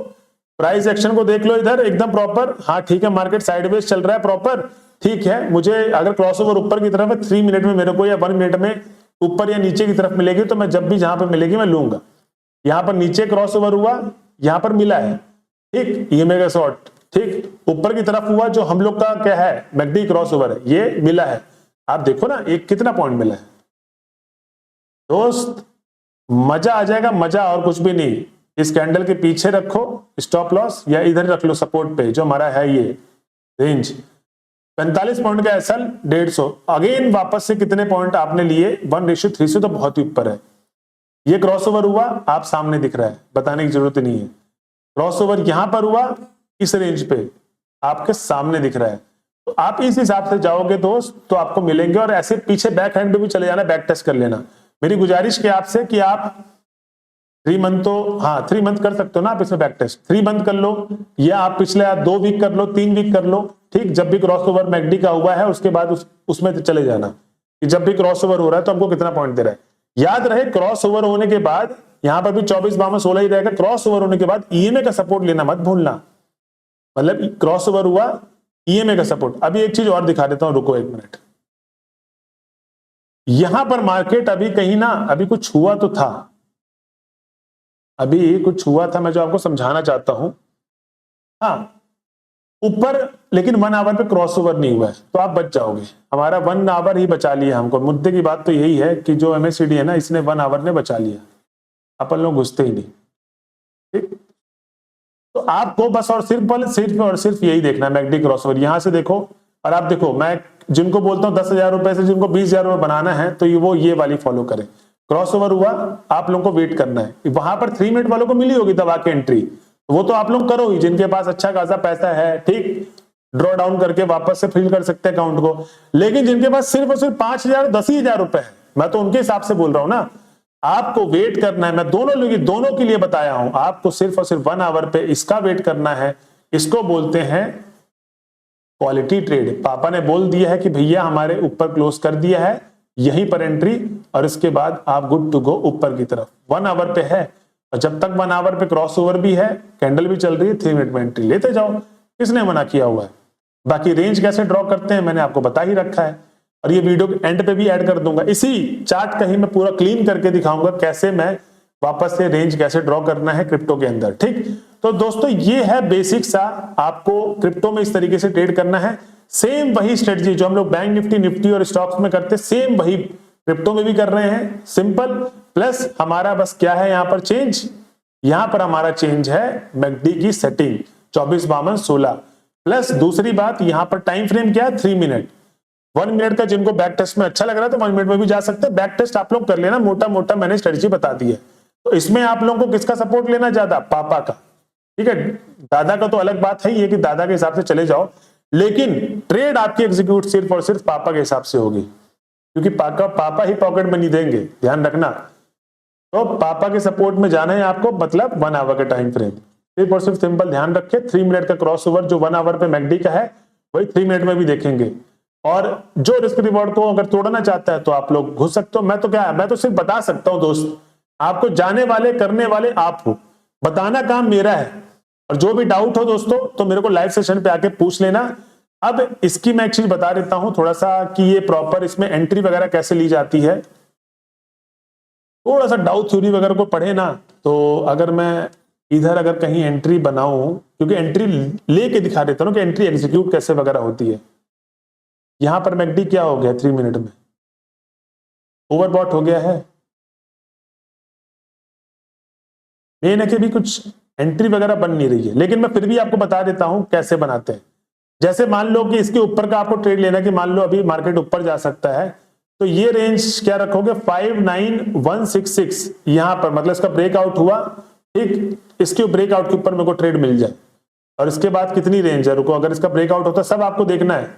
प्राइस एक्शन को देख लो इधर एकदम प्रॉपर, हाँ ठीक है मार्केट साइडवेज चल रहा है प्रॉपर, ठीक है, मुझे अगर क्रॉसओवर ऊपर की तरफ है 3 मिनट में मेरे को या 1 मिनट में ऊपर या नीचे की तरफ मिलेगी, तो मैं जब भी जहां पर मिलेगी मैं लूंगा। यहां पर नीचे क्रॉसओवर हुआ, यहां पर मिला है, ठीक, ईएमए का शॉर्ट, ठीक, ऊपर की तरफ हुआ जो हम लोग का क्या है मैकडी क्रॉसओवर है, ये मिला है। आप देखो ना एक कितना पॉइंट मिला है दोस्त, मजा आ जाएगा, मजा और कुछ भी नहीं। इस कैंडल के पीछे रखो स्टॉप लॉस या इधर रख लो सपोर्ट पे, जो हमारा है ये रेंज 45 पॉइंट का एसएल 150, अगेन वापस से कितने पॉइंट आपने लिए 1:3 से, तो बहुत ही ऊपर है। ये क्रॉसओवर हुआ, आप सामने दिख रहा है, बताने की जरूरत नहीं है। क्रॉसओवर यहां पर हुआ इस रेंज पे, आपके सामने दिख रहा है, तो आप इस हिसाब से जाओगे दोस्त तो आपको मिलेंगे। और ऐसे पीछे बैक हैंड पे भी चले जाना, बैक टेस्ट कर लेना। मेरी गुजारिश क्या आपसे कि आप 3 मंथ, तो हाँ 3 मंथ कर सकते हो ना आप इसमें बैक टेस्ट, 3 मंथ कर लो, या आप पिछले 2 वीक कर लो, 3 वीक कर लो, ठीक, जब भी क्रॉसओवर मैकडी का हुआ है उसके बाद उसमें चले जाना कि जब भी क्रॉसओवर हो रहा है तो हमको कितना पॉइंट दे रहा है। याद रहे क्रॉसओवर होने के बाद यहां पर भी 24/16 ही रहेगा, क्रॉसओवर होने के बाद ईएमए का सपोर्ट लेना मत भूलना, मतलब क्रॉसओवर हुआ ईएमए का सपोर्ट। अभी एक चीज और दिखा देता हूं, रुको 1 मिनट। यहां पर मार्केट अभी कहीं ना, अभी कुछ हुआ तो था, अभी कुछ हुआ था, मैं जो आपको समझाना चाहता हूं, हाँ ऊपर, लेकिन 1 आवर पे क्रॉसओवर नहीं हुआ है तो आप बच जाओगे। हमारा 1 आवर ही बचा लिया हमको, मुद्दे की बात तो यही है कि जो एमएससीडी है ना, इसने 1 आवर ने बचा लिया, अपन लोग घुसते ही नहीं, ठीक। तो आपको बस और सिर्फ यही देखना है, मैकडी क्रॉसओवर यहां से देखो, और आप देखो, मैं जिनको बोलता हूं 10,000 रुपए से जिनको 20,000 रुपए बनाना है, तो ये वाली फॉलो करें। क्रॉसओवर हुआ, आप लोगों को वेट करना है, वहां पर 3 मिनट वालों को मिली होगी दबा के एंट्री, वो तो आप लोग करो ही, जिनके पास अच्छा खासा पैसा है, ठीक, ड्रॉ डाउन करके वापस से फिल कर सकते हैं अकाउंट को। लेकिन जिनके पास सिर्फ और सिर्फ 5,000 10,000 रुपए है, मैं तो उनके हिसाब से बोल रहा हूं ना, आपको वेट करना है। मैं दोनों के लिए बताया हूं, आपको सिर्फ और सिर्फ 1 आवर पे इसका वेट करना है। इसको बोलते हैं क्वालिटी ट्रेड। पापा ने बोल दिया है कि भैया हमारे ऊपर क्लोज कर दिया है, यहीं पर एंट्री, और इसके बाद आप गुड टू गो ऊपर की तरफ। 1 आवर पे है, और जब तक 1 आवर पे क्रॉसओवर भी है, कैंडल भी चल रही है, 3 मिनट में एंट्री लेते जाओ, किसने मना किया हुआ है। बाकी रेंज कैसे ड्रॉ करते हैं मैंने आपको बता ही रखा है, और ये वीडियो के एंड पे भी ऐड कर दूंगा। इसी चार्ट का ही मैं पूरा क्लीन करके दिखाऊंगा कैसे मैं वापस से रेंज कैसे ड्रॉ करना है क्रिप्टो के अंदर, ठीक। तो दोस्तों ये है बेसिक सा, आपको क्रिप्टो में इस तरीके से ट्रेड करना है। सेम वही स्ट्रेटजी जो हम लोग बैंक निफ्टी और स्टॉक्स में करते, सेम वही क्रिप्टो में भी कर रहे हैं, सिंपल। प्लस हमारा बस क्या है यहाँ पर चेंज, यहां पर हमारा चेंज है मैकडी की सेटिंग 24/16। प्लस दूसरी बात, यहां पर टाइम फ्रेम क्या है 3 मिनट, 1 मिनट का। जिनको बैक टेस्ट में अच्छा लग रहा है तो 1 मिनट में भी जा सकते हैं, बैक टेस्ट आप लोग कर लेना, मोटा मोटा मैंने स्ट्रेटजी बता दी है। तो इसमें आप लोगों को किसका सपोर्ट लेना, ज्यादा पापा का, ठीक है। दादा का तो अलग बात है, ये कि दादा के हिसाब से चले जाओ, लेकिन ट्रेड आपकी एग्जीक्यूट सिर्फ और सिर्फ पापा के हिसाब से होगी, क्योंकि पापा ही पॉकेट मनी देंगे, ध्यान रखना। तो पापा के सपोर्ट में जाना है आपको, मतलब 1 आवर का टाइम फ्रेम, सिर्फ और सिर्फ सिंपल ध्यान रखे। 3 मिनट का क्रॉसओवर जो 1 आवर पे मैकडी का है, वही 3 मिनट में भी देखेंगे। और जो रिस्क रिवॉर्ड को अगर तोड़ना चाहता है तो आप लोग घुस सकते हो। मैं तो क्या है, मैं तो सिर्फ बता सकता हूं दोस्त, आपको जाने वाले करने वाले आप हो, बताना काम मेरा है। और जो भी डाउट हो दोस्तों तो मेरे को लाइव सेशन पे आके पूछ लेना। अब इसकी मैं एक चीज बता देता हूं थोड़ा सा, कि ये प्रॉपर इसमें एंट्री वगैरह कैसे ली जाती है। थोड़ा सा डाउट थ्योरी वगैरह को पढ़े ना, तो अगर मैं इधर अगर कहीं एंट्री बनाऊं, क्योंकि एंट्री लेके दिखा देता हूं कि एंट्री एग्जीक्यूट कैसे वगैरह होती है। यहां पर मैकडी क्या हो गया 3 मिनट में, ओवरबॉट हो गया है। मेन है कि भी कुछ एंट्री वगैरह बन नहीं रही है, लेकिन मैं फिर भी आपको बता देता हूं कैसे बनाते हैं। जैसे मान लो कि इसके ऊपर का आपको ट्रेड लेना कि मान लो अभी मार्केट ऊपर जा सकता है, तो ये रेंज क्या रखोगे 59166 यहां पर, मतलब इसका ब्रेकआउट हुआ, ठीक, इसके ब्रेकआउट के ऊपर मेरे को ट्रेड मिल जाए। और इसके बाद कितनी रेंज है, रुको, अगर इसका ब्रेकआउट होता है सब आपको देखना है।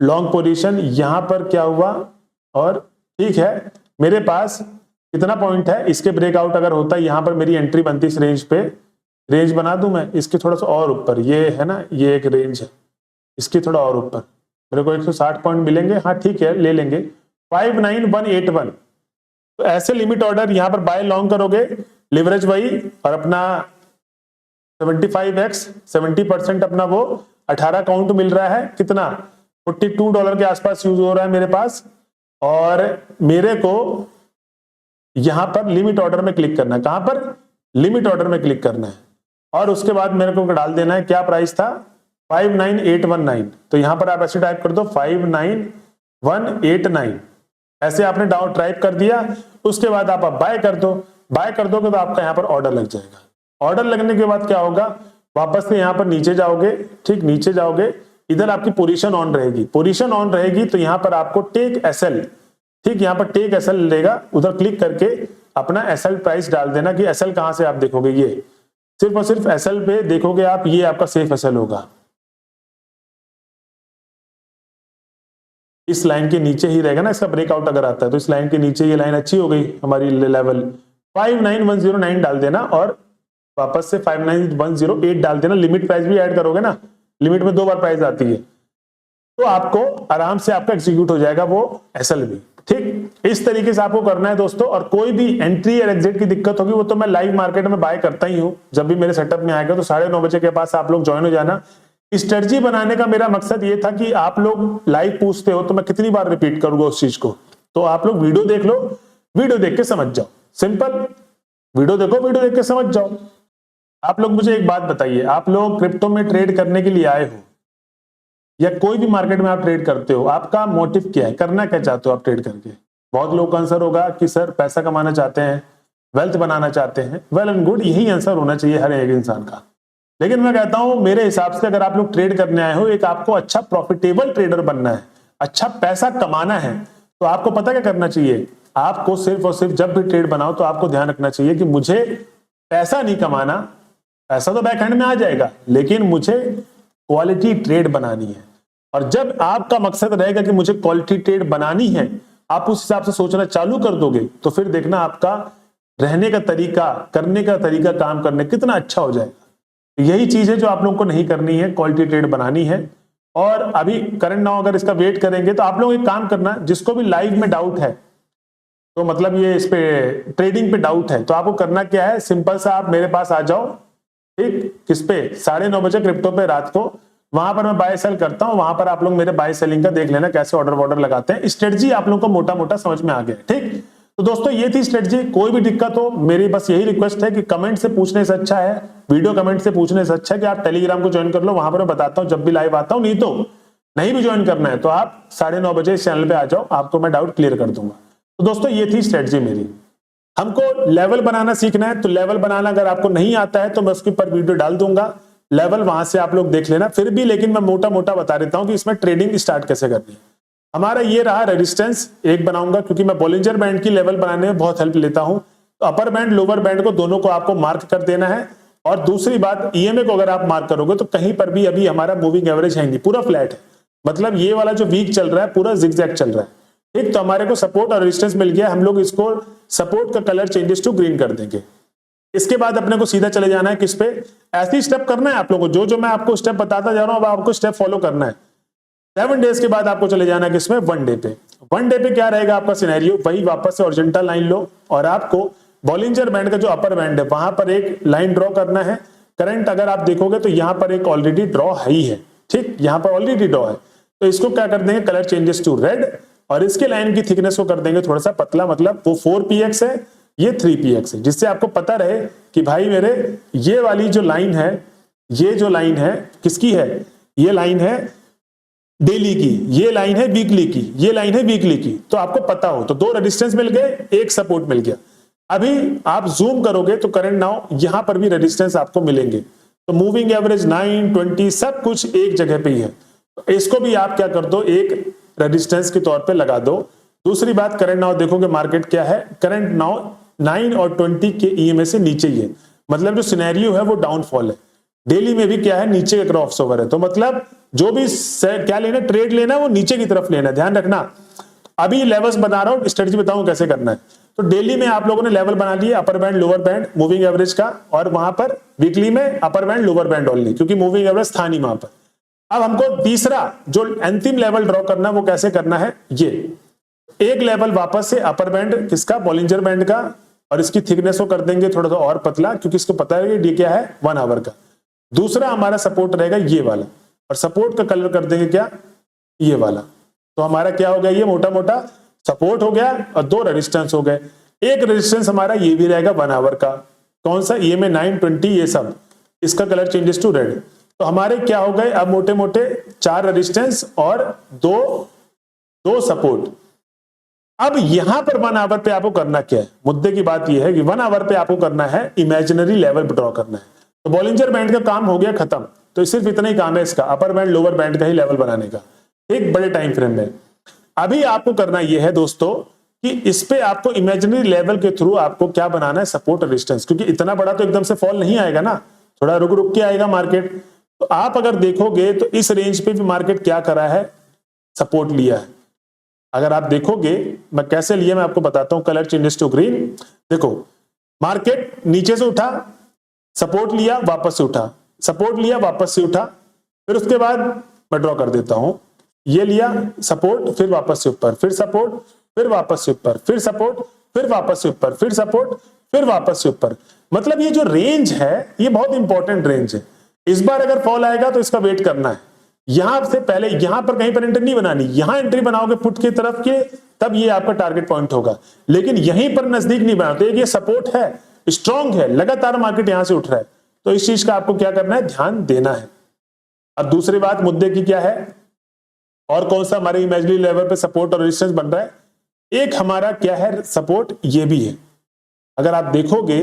लॉन्ग पोजीशन यहां पर क्या हुआ, और ठीक है मेरे पास कितना पॉइंट है, इसके ब्रेकआउट अगर होता है यहां पर मेरी एंट्री बनती इस रेंज पे, रेंज बना दूं मैं इसके थोड़ा सा और ऊपर, ये है ना, ये एक रेंज है, इसके थोड़ा और ऊपर मेरे को 160 पॉइंट मिलेंगे, हाँ ठीक है ले लेंगे 59181। तो ऐसे लिमिट ऑर्डर यहां पर बाय लॉन्ग करोगे, लिवरेज वही, और अपना 75x 70% अपना वो 18 काउंट मिल रहा है, कितना $42 के आसपास यूज हो रहा है मेरे पास। और मेरे को यहां पर लिमिट ऑर्डर में क्लिक करना है, कहां पर, लिमिट ऑर्डर में क्लिक करना है, और उसके बाद मेरे को डाल देना है क्या प्राइस था 59819। तो यहां पर आप ऐसे टाइप कर दो 59189, ऐसे आपने डाउन टाइप कर दिया। उसके बाद आप बाय कर दो, बाय कर दोगे तो आपका यहां पर ऑर्डर लग जाएगा। ऑर्डर लगने के बाद क्या होगा, वापस से यहां पर नीचे जाओगे, ठीक, नीचे जाओगे, इधर आपकी पोजीशन ऑन रहेगी, पोजीशन ऑन रहेगी तो यहां पर आपको टेक एसएल, ठीक, यहां पर टेक एसएल लेगा, उधर क्लिक करके अपना एसएल प्राइस डाल देना। कि एसएल कहां से आप देखोगे, ये सिर्फ और सिर्फ एसएल पे देखोगे आप, ये आपका सेफ एसएल होगा, इस लाइन के नीचे ही रहेगा ना, इसका ब्रेकआउट अगर आता है तो इस लाइन के नीचे, ये लाइन अच्छी हो गई हमारी लेवल 59109 डाल देना, और वापस से 59108 डाल देना। लिमिट प्राइस भी ऐड करोगे ना, लिमिट में 2 बार प्राइस आती है, तो आपको आराम से आपका एग्जीक्यूट हो जाएगा वो एसएल भी, ठीक। इस तरीके से आपको करना है दोस्तों। और कोई भी एंट्री या एग्जिट की दिक्कत होगी वो तो मैं लाइव मार्केट में बाय करता ही हूं, जब भी मेरे सेटअप में आएगा तो 9:30 बजे के पास आप लोग ज्वाइन हो जाना। स्ट्रेटजी बनाने का मेरा मकसद ये था कि आप लोग लाइव पूछते हो तो मैं कितनी बार रिपीट करूंगा उस चीज को, तो आप लोग वीडियो देख लो, वीडियो देख के समझ जाओ, सिंपल, वीडियो देखो, वीडियो देख के समझ जाओ। आप लोग मुझे एक बात बताइए, आप लोग क्रिप्टो में ट्रेड करने के लिए आए हो या कोई भी मार्केट में आप ट्रेड करते हो, आपका मोटिव क्या है, करना क्या चाहते हो आप ट्रेड करके? बहुत लोग का आंसर होगा कि सर पैसा कमाना चाहते हैं, वेल्थ बनाना चाहते हैं। वेल एंड गुड, यही आंसर होना चाहिए हर एक इंसान का। लेकिन मैं कहता हूं मेरे हिसाब से अगर आप लोग ट्रेड करने आए हो, एक आपको अच्छा प्रॉफिटेबल ट्रेडर बनना है, अच्छा पैसा कमाना है, तो आपको पता क्या करना चाहिए, आपको सिर्फ और सिर्फ जब भी ट्रेड बनाओ तो आपको ध्यान रखना चाहिए कि मुझे पैसा नहीं कमाना, पैसा तो बैक हैंड में आ जाएगा, लेकिन मुझे क्वालिटी ट्रेड बनानी है। और जब आपका मकसद रहेगा कि मुझे क्वालिटी ट्रेड बनानी है, आप उस हिसाब से सोचना चालू कर दोगे तो फिर देखना आपका रहने का तरीका, करने का तरीका, काम करने कितना अच्छा हो जाएगा। यही चीज है जो आप लोगों को नहीं करनी है, क्वालिटी ट्रेड बनानी है। और अभी करंट नाउ अगर इसका वेट करेंगे तो आप लोग एक काम करना, जिसको भी लाइव में डाउट है, तो मतलब ये इस पे ट्रेडिंग पे डाउट है, तो आपको करना क्या है, सिंपल सा आप मेरे पास आ जाओ, ठीक, किस पे 9:30 बजे क्रिप्टो पे रात को, वहां पर मैं बाय सेल करता हूं, वहां पर आप लोग मेरे बाय सेलिंग का देख लेना कैसे ऑर्डर वॉर्डर लगाते हैं। स्ट्रेटजी आप लोगों को मोटा मोटा समझ में आ गया, ठीक। तो दोस्तों ये थी स्ट्रेटजी। कोई भी दिक्कत हो, मेरी बस यही रिक्वेस्ट है कि कमेंट से पूछने से अच्छा है, वीडियो कमेंट से पूछने से अच्छा है कि आप टेलीग्राम को ज्वाइन कर लो, वहां पर मैं बताता हूं जब भी लाइव आता हूं। नहीं तो नहीं भी ज्वाइन करना है तो आप 9:30 बजे इस चैनल पे आ जाओ, आपको मैं डाउट क्लियर कर दूंगा। तो दोस्तों ये थी स्ट्रेटजी मेरी। हमको लेवल बनाना सीखना है, तो लेवल बनाना अगर आपको नहीं आता है तो मैं उसके ऊपर वीडियो डाल दूंगा, लेवल वहां से आप लोग देख लेना। फिर भी लेकिन मैं मोटा मोटा बता देता हूं कि इसमें ट्रेडिंग स्टार्ट कैसे करनी है। हमारा ये रहा रेजिस्टेंस एक बनाऊंगा, क्योंकि मैं बॉलिंजर बैंड की लेवल बनाने में बहुत हेल्प लेता हूं। तो अपर बैंड लोअर बैंड को दोनों को आपको मार्क कर देना है। और दूसरी बात, ईएमए को अगर आप मार्क करोगे तो कहीं पर भी अभी हमारा मूविंग एवरेज है नहीं, पूरा फ्लैट है, मतलब ये वाला जो वीक चल रहा है पूरा जिगजैग चल रहा है, ठीक। तो हमारे को सपोर्ट और रेजिस्टेंस मिल गया, हम लोग इसको सपोर्ट का कलर चेंजेस टू ग्रीन कर देंगे। इसके बाद अपने को सीधा चले जाना है किस पे, ऐसी स्टेप करना है आप लोगों को, जो मैं आपको स्टेप बताता जा रहा हूं आपको स्टेप फॉलो करना है। 7 डेज के बाद आपको चले जाना है किसमें, 1 डे पे। 1 डे पे क्या रहेगा आपका सिनेरियो, वही वापस से हॉरिजॉन्टल लाइन लो और आपको बॉलिंजर बैंड का जो अपर बैंड है वहां पर एक लाइन ड्रॉ करना है। करंट अगर आप देखोगे तो यहां पर एक ऑलरेडी ड्रॉ ही है, ठीक, यहां पर ऑलरेडी ड्रॉ है। तो इसको क्या कर देंगे, कलर चेंजेस टू रेड, और इसके लाइन की थिकनेस को कर देंगे थोड़ा सा पतला, मतलब वो 4px है, ये 3px है, जिससे आपको पता रहे कि भाई मेरे ये वाली जो लाइन है, ये जो लाइन है किसकी है, ये लाइन है डेली की, ये लाइन है वीकली की, ये लाइन है वीकली की, तो आपको पता हो। तो 2 रेजिस्टेंस मिल गए, एक सपोर्ट मिल गया। अभी आप जूम करोगे तो करंट नाउ यहां पर भी रेजिस्टेंस आपको मिलेंगे, तो मूविंग एवरेज 9, 20 सब कुछ एक जगह पे ही है। तो इसको भी आप क्या कर दो, एक रेजिस्टेंस के तौर पे लगा दो। दूसरी बात, करंट नाउ देखोगे मार्केट क्या है, करंट नाउ 9 और 20 के ईएमए से नीचे ही है, मतलब जो सिनेरियो है वो डाउनफॉल है। डेली में भी क्या है, नीचे का क्रॉसओवर है। तो मतलब जो भी क्या लेना, ट्रेड लेना, वो नीचे की तरफ लेना, ध्यान रखना। अभी लेवल्स बता रहा हूं, स्ट्रेटजी बताऊं कैसे करना है। तो डेली में आप लोगों ने लेवल बना लिए, upper band lower band moving average का, और वहां पर वीकली में upper band lower band only, क्योंकि मूविंग एवरेज था नहीं वहां पर। अब हमको तीसरा जो अंतिम लेवल ड्रॉ करना है वो कैसे करना है, ये एक लेवल वापस से अपर बैंड किसका, बॉलिंजर बैंड का, और इसकी थिकनेस को कर देंगे थोड़ा सा और पतला, क्योंकि इसको पता है ये क्या है, 1 आवर का। दूसरा हमारा सपोर्ट रहेगा ये वाला, और सपोर्ट का कलर कर देंगे क्या, ये वाला। तो हमारा क्या हो गया, ये मोटा मोटा सपोर्ट हो गया और 2 रेजिस्टेंस हो गए। एक रेजिस्टेंस हमारा ये भी रहेगा 1 आवर का, कौन सा, ये में 9, 20 ये सब, इसका कलर चेंजेस टू रेड। तो हमारे क्या हो गए अब, मोटे मोटे 4 रेजिस्टेंस और दो सपोर्ट। अब यहां पर 1 आवर पे आपको करना क्या है, मुद्दे की बात यह है कि 1 आवर पे आपको करना है इमेजिनरी लेवल ड्रॉ करना है। तो बॉलिंजर बैंड का काम हो गया खत्म, तो सिर्फ इतना ही काम है इसका, अपर बैंड लोअर बैंड का ही लेवल बनाने का, एक बड़े टाइम फ्रेम में। अभी आपको करना यह है दोस्तों कि इस पे आपको इमेजिनरी लेवल के थ्रू आपको क्या बनाना है, सपोर्ट रेजिस्टेंस, क्योंकि इतना बड़ा तो एकदम से फॉल नहीं आएगा ना, थोड़ा रुक रुक के आएगा मार्केट। तो आप अगर देखोगे तो इस रेंज पे भी मार्केट क्या करा है, सपोर्ट लिया है। अगर आप देखोगे मैं कैसे लिया, मैं आपको बताता हूं, कलर चेंजेस टू ग्रीन। देखो मार्केट नीचे से उठा, सपोर्ट लिया, वापस से उठा, सपोर्ट लिया, वापस से उठा, फिर उसके बाद मैं ड्रॉ कर देता हूं, ये लिया सपोर्ट, फिर वापस से ऊपर, फिर सपोर्ट, फिर वापस से ऊपर, फिर सपोर्ट, फिर वापस से ऊपर, फिर सपोर्ट, फिर वापस से ऊपर। मतलब ये जो रेंज है ये बहुत इंपॉर्टेंट रेंज है। इस बार अगर फॉल आएगा तो इसका वेट करना है, यहां से पहले यहां पर कहीं पर एंट्री नहीं बनानी, यहां एंट्री बनाओगे पुट की तरफ के, तब ये आपका टारगेट पॉइंट होगा, लेकिन यहीं पर नजदीक नहीं बनाते। ये सपोर्ट है, स्ट्रांग है, लगातार मार्केट यहां से उठ रहा है, तो इस चीज का आपको क्या करना है, ध्यान देना है। अब दूसरी बात मुद्दे की क्या है, और कौन सा हमारे इमेजिनरी लेवल पे सपोर्ट और रेजिस्टेंस बन रहा है, एक हमारा क्या है सपोर्ट, ये भी है। अगर आप देखोगे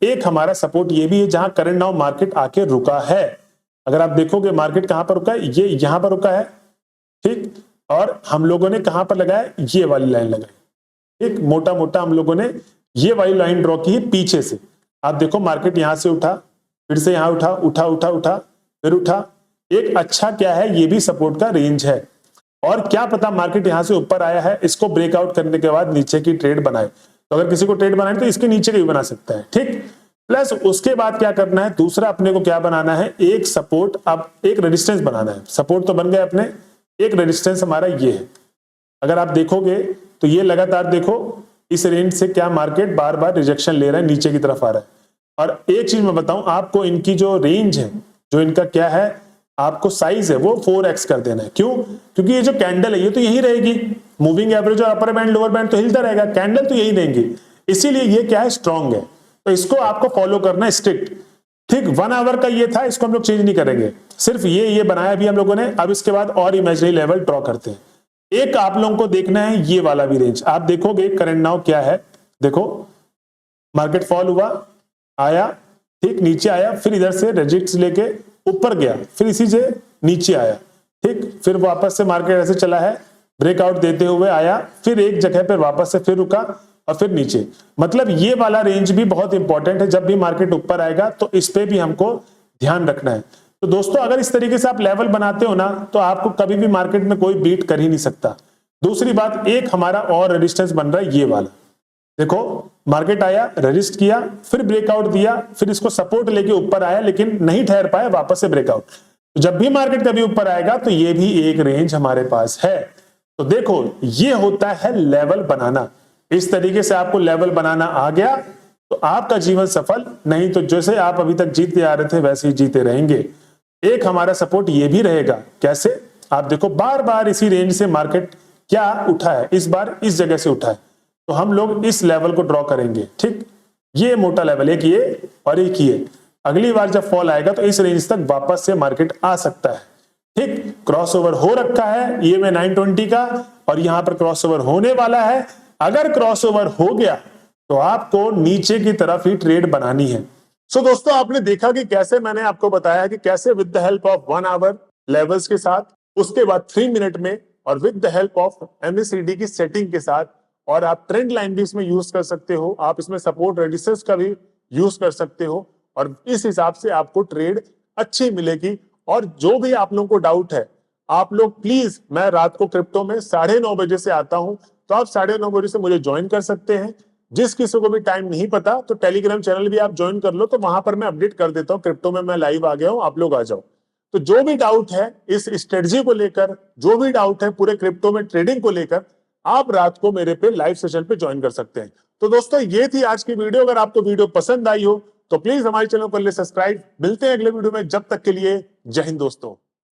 एक हमारा सपोर्ट ये भी है, जहां करंट नाउ मार्केट आके रुका है। अगर आप देखोगे मार्केट कहां पर रुका है, ये यहां पर रुका है, ठीक, और हम लोगों ने कहां पर लगाया, ये वाली लाइन लगाई, ठीक, मोटा मोटा हम लोगों ने ये वाली लाइन ड्रॉ की है पीछे से। आप देखो मार्केट यहां से उठा, फिर से यहां उठा, उठा उठा उठा, फिर उठा, एक अच्छा क्या है, ये भी सपोर्ट का रेंज है। और क्या पता मार्केट यहां से ऊपर आया है, इसको ब्रेकआउट करने के बाद नीचे की ट्रेड बनाए, तो अगर किसी को ट्रेड बनाए तो इसके नीचे का भी बना सकता है, ठीक। प्लस उसके बाद क्या करना है, दूसरा अपने को क्या बनाना है, एक सपोर्ट, अब एक रेजिस्टेंस बनाना है। सपोर्ट तो बन गया अपने, एक रेजिस्टेंस हमारा ये है। अगर आप देखोगे तो ये लगातार देखो इस रेंज से क्या मार्केट बार बार रिजेक्शन ले रहा है, नीचे की तरफ आ रहा है। और एक चीज मैं बताऊं आपको, इनकी जो रेंज है, जो इनका क्या है, आपको साइज है वो 4x कर देना है। क्यों, क्योंकि ये जो कैंडल है ये तो यही रहेगी, मूविंग एवरेज और अपर बैंड लोअर बैंड तो हिलता रहेगा, कैंडल तो यही रहेंगे, इसीलिए ये क्या है, स्ट्रांग है। तो इसको आपको फॉलो करना है स्ट्रिक्ट, ठीक। 1 आवर का ये था, इसको हम लोग चेंज नहीं करेंगे, सिर्फ ये बनाया भी हम लोगों ने। अब इसके बाद और इमेजिनरी लेवल ड्रॉ करते हैं। एक आप लोगों को देखना है ये वाला भी रेंज, आप देखोगे करंट नाउ क्या है, देखो मार्केट फॉल हुआ, आया, ठीक, नीचे आया, फिर इधर से रेजिस्टेंस लेके ऊपर गया, फिर इसी से नीचे आया, ठीक, फिर वापस से मार्केट ऐसे चला है, ब्रेकआउट देते हुए आया, फिर एक जगह पर वापस से फिर रुका और फिर नीचे। मतलब ये वाला रेंज भी बहुत इंपॉर्टेंट है, जब भी मार्केट ऊपर आएगा तो इस पे भी हमको ध्यान रखना है। तो दोस्तों अगर इस तरीके से आप लेवल बनाते हो ना, तो आपको कभी भी मार्केट में कोई बीट कर ही नहीं सकता। दूसरी बात, एक हमारा और रेजिस्टेंस बन रहा है ये वाला, देखो मार्केट आया, रेजिस्ट किया, फिर ब्रेकआउट दिया, फिर इसको सपोर्ट लेके ऊपर आया, लेकिन नहीं ठहर पाया, वापस से ब्रेकआउट। तो जब भी मार्केट कभी ऊपर आएगा तो ये भी एक रेंज हमारे पास है। तो देखो ये होता है लेवल बनाना। इस तरीके से आपको लेवल बनाना आ गया तो आपका जीवन सफल, नहीं तो जैसे आप अभी तक जीतते आ रहे थे वैसे ही जीते रहेंगे। एक हमारा सपोर्ट ये भी रहेगा, कैसे, आप देखो बार बार इसी रेंज से मार्केट क्या उठा है, इस बार इस जगह से उठा है, तो हम लोग इस लेवल को ड्रॉ करेंगे, ठीक। ये मोटा लेवल, एक ये और एक ये, अगली बार जब फॉल आएगा तो इस रेंज तक वापस से मार्केट आ सकता है, ठीक। क्रॉसओवर हो रखा है ये में 920 का, और यहां पर क्रॉसओवर होने वाला है। अगर क्रॉसओवर हो गया तो आपको नीचे की तरफ ही ट्रेड बनानी है। सो दोस्तों, आपने देखा कि कैसे मैंने आपको बताया कि कैसे with the help of 1 hour levels के साथ, उसके बाद 3 मिनट में, और with the help of MACD की सेटिंग के साथ, और आप ट्रेंड लाइन भी इसमें यूज कर सकते हो, आप इसमें सपोर्ट रेजिस्टेंस का भी यूज कर सकते हो, और इस हिसाब से आपको ट्रेड अच्छी मिलेगी। और जो भी आप लोगों को डाउट है, आप लोग प्लीज, मैं रात को क्रिप्टो में 9:30 बजे से आता हूं, तो आप 9:30 बजे से मुझे ज्वाइन कर सकते हैं। जिस किसी को भी टाइम नहीं पता तो टेलीग्राम चैनल भी आप ज्वाइन कर लो, तो वहां पर मैं अपडेट कर देता हूँ क्रिप्टो में मैं लाइव आ गया हूं, आप लोग आ जाओ। तो जो भी डाउट है इस स्ट्रेटजी को लेकर, जो भी डाउट है पूरे क्रिप्टो में ट्रेडिंग को लेकर, आप रात को मेरे पे लाइव सेशन पे ज्वाइन कर सकते हैं। तो दोस्तों, ये थी आज की वीडियो। अगर आपको वीडियो पसंद आई हो तो प्लीज हमारे चैनल को कर ले सब्सक्राइब। मिलते हैं अगले वीडियो में, जब तक के लिए जय हिंद दोस्तों।